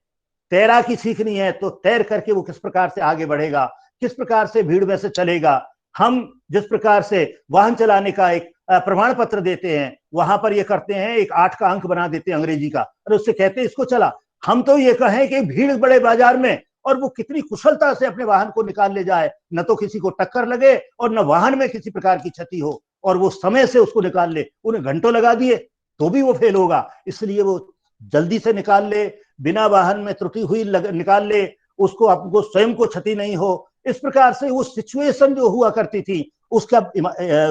तैराकी सीखनी है तो तैर करके वो किस प्रकार से आगे बढ़ेगा, किस प्रकार से भीड़ में से चलेगा। हम जिस प्रकार से वाहन चलाने का एक प्रमाण पत्र देते हैं, वहां पर ये करते हैं, एक 8 का अंक बना देते हैं अंग्रेजी का, और उससे कहते हैं इसको चला। हम तो ये कहें कि भीड़ बड़े बाजार में, और वो कितनी कुशलता से अपने वाहन को निकाल ले जाए, न तो किसी को टक्कर लगे और न वाहन में किसी प्रकार की क्षति हो, और वो समय से उसको निकाल ले। उन्हें घंटों लगा दिए तो भी वो फेल होगा, इसलिए वो जल्दी से निकाल ले, बिना वाहन में त्रुटि हुई निकाल ले, उसको आपको स्वयं को क्षति नहीं हो। इस प्रकार से वो सिचुएशन जो हुआ करती थी उसका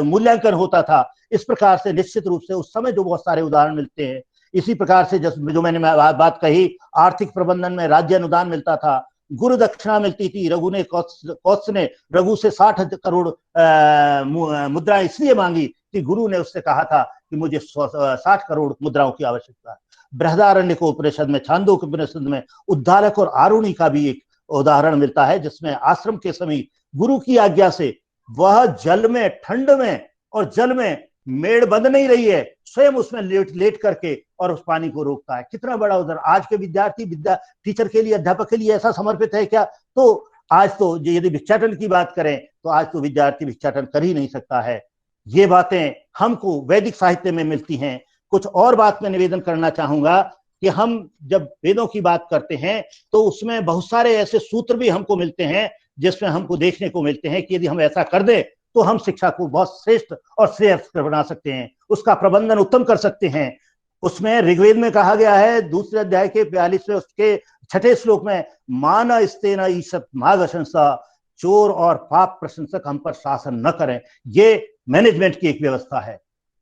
मूल्यांकन होता था। इस प्रकार से निश्चित रूप से उस समय जो बहुत सारे उदाहरण मिलते हैं, इसी प्रकार से जो मैंने बात कही, आर्थिक प्रबंधन में राज्य अनुदान मिलता था, गुरु दक्षिणा मिलती थी। कौत्स ने रघु से 60 करोड़ मुद्रा इसलिए मांगी कि गुरु ने उससे कहा था कि मुझे 60 करोड़ मुद्राओं की आवश्यकता है। बृहदारण्यक उपनिषद में, छांदोग्य उपनिषद में उद्धालक और आरुणि का भी एक उदाहरण मिलता है, जिसमें आश्रम के समीप गुरु की आज्ञा से वह जल में, ठंड में और जल में मेड़ बंद नहीं रही है, स्वयं उसमें लेट करके और उस पानी को रोकता है। कितना बड़ा उदाहरण। आज के विद्यार्थी टीचर के लिए, अध्यापक के लिए ऐसा समर्पित है क्या? तो आज तो यदि भिक्षाटन की बात करें तो आज तो विद्यार्थी भिक्षाटन कर ही नहीं सकता है। ये बातें हमको वैदिक साहित्य में मिलती हैं। कुछ और बात मैं निवेदन करना चाहूंगा कि हम जब वेदों की बात करते हैं तो उसमें बहुत सारे ऐसे सूत्र भी हमको मिलते हैं जिसमें हमको देखने को मिलते हैं कि यदि हम ऐसा कर दें तो हम शिक्षा को बहुत श्रेष्ठ और श्रेयस्कर बना सकते हैं, उसका प्रबंधन उत्तम कर सकते हैं। उसमें ऋग्वेद में कहा गया है, दूसरे अध्याय के 42वें उसके 6ठे श्लोक में, मान स्तेन ईशत मागशंसा, चोर और पाप प्रशंसक हम पर शासन न करें। ये मैनेजमेंट की एक व्यवस्था है।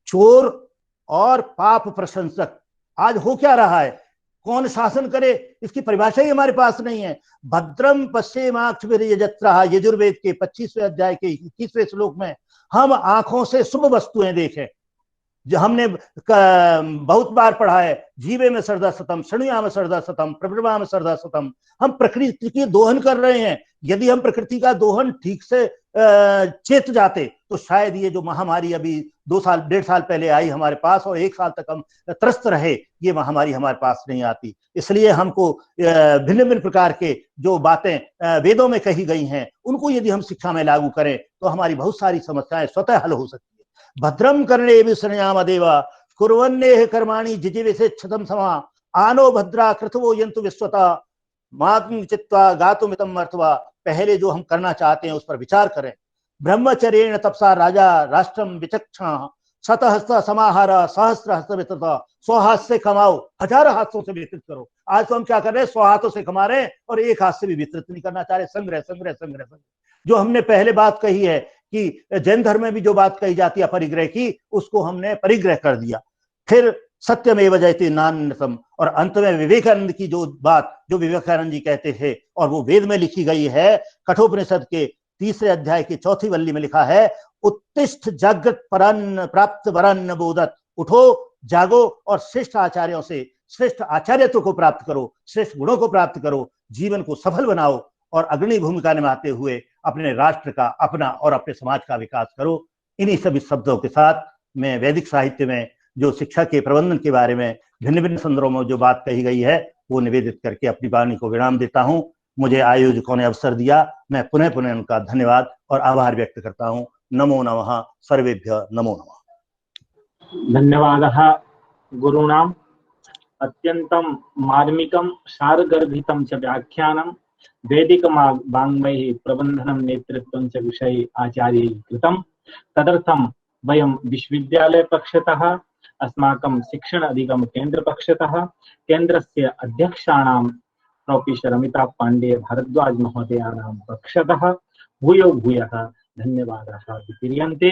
चोर और पाप प्रशंसक, आज हो क्या रहा है? कौन शासन करे, इसकी परिभाषा ही हमारे पास नहीं है। भद्रम पश्चिमाक्षभिर्यजत्रः, यजुर्वेद के 25वें अध्याय के 21वें श्लोक में, हम आंखों से शुभ वस्तुएं देखें। जो हमने बहुत बार पढ़ा है, जीवे में सरदा सतम, शृणुया में सरदा सतम, प्रभृवा में सरदा सतम। हम प्रकृति की दोहन कर रहे हैं। यदि हम प्रकृति का दोहन ठीक से चेत जाते तो शायद ये जो महामारी अभी 2-1.5 साल पहले आई हमारे पास और 1 साल तक हम त्रस्त रहे, ये महामारी हमारे पास नहीं आती। इसलिए हमको भिन्न भिन्न प्रकार के जो बातें वेदों में कही गई हैं, उनको यदि हम शिक्षा में लागू करें तो हमारी बहुत सारी समस्याएं स्वतः हल हो सकती है। भद्रम कर्णे विसृण्याम देवा, कुर्वन्नेह कर्माणि जिजीविषेच्छतम समा, आनो भद्रा कृतवो यन्तु विश्वता, मातम चित्वा गातुमितम अर्थवा। पहले जो हम करना चाहते हैं उस पर विचार करें। ब्रह्मचर्येण तपसा राजा राष्ट्रम विचक्षण, शतहस्त समाहार सहस्त्र हस्त वितरता। 100 हाथ से कमाओ, 1000 हाथों से वितरित करो। आज तो हम क्या कर रहे हैं, 100 हाथों से कमा रहे हैं और 1 हाथ से भी वितरित नहीं करना चाह रहे। संग्रह संग्रह संग्रह संग्रह। जो हमने पहले बात कही है कि जैन धर्म में भी जो बात कही जाती है परिग्रह की, उसको हमने परिग्रह कर दिया। फिर सत्यमेव जयते नान्यतम, और अंत में विवेकानंद की जो बात, जो विवेकानंद जी कहते थे और वो वेद में लिखी गई है, कठोपनिषद के 3रे अध्याय की 4थी वल्ली में लिखा है, उत्तिष्ठ जागृत परन्न प्राप्त वरन्न बोधत। उठो, जागो और श्रेष्ठ आचार्यों से श्रेष्ठ आचार्यत्व को प्राप्त करो, श्रेष्ठ गुणों को प्राप्त करो, जीवन को सफल बनाओ और अग्रणी भूमिका निभाते हुए अपने राष्ट्र का, अपना और अपने समाज का विकास करो। इन्हीं सभी शब्दों के साथ मैं वैदिक साहित्य में जो शिक्षा के प्रबंधन के बारे में भिन्न भिन्न संदर्भों में जो बात कही गई है वो निवेदित करके अपनी वाणी को विराम देता हूं। मुझे आयोजकों ने अवसर दिया, मैं पुनः पुनः उनका धन्यवाद और आभार व्यक्त करता हूं। नमो नमः, सर्वेभ्यः नमो नमः। धन्यवादः गुरूणाम्। अत्यन्तं मार्मिकं सारगर्भितं च व्याख्यानं वैदिक वाङ्मयैः प्रबन्धनं नेतृत्वं च विषये आचार्यैः कृतं। तदर्थं वयं विश्वविद्यालयपक्षतः, अस्माकं शिक्षण अधिगम केन्द्रपक्षतः, केन्द्रस्य अध्यक्षाणां प्रोफेसर अमिताभ पाण्डे भारद्वाज महोदयानां पक्षतः भूयो भूयः धन्यवादाः विक्रियन्ते।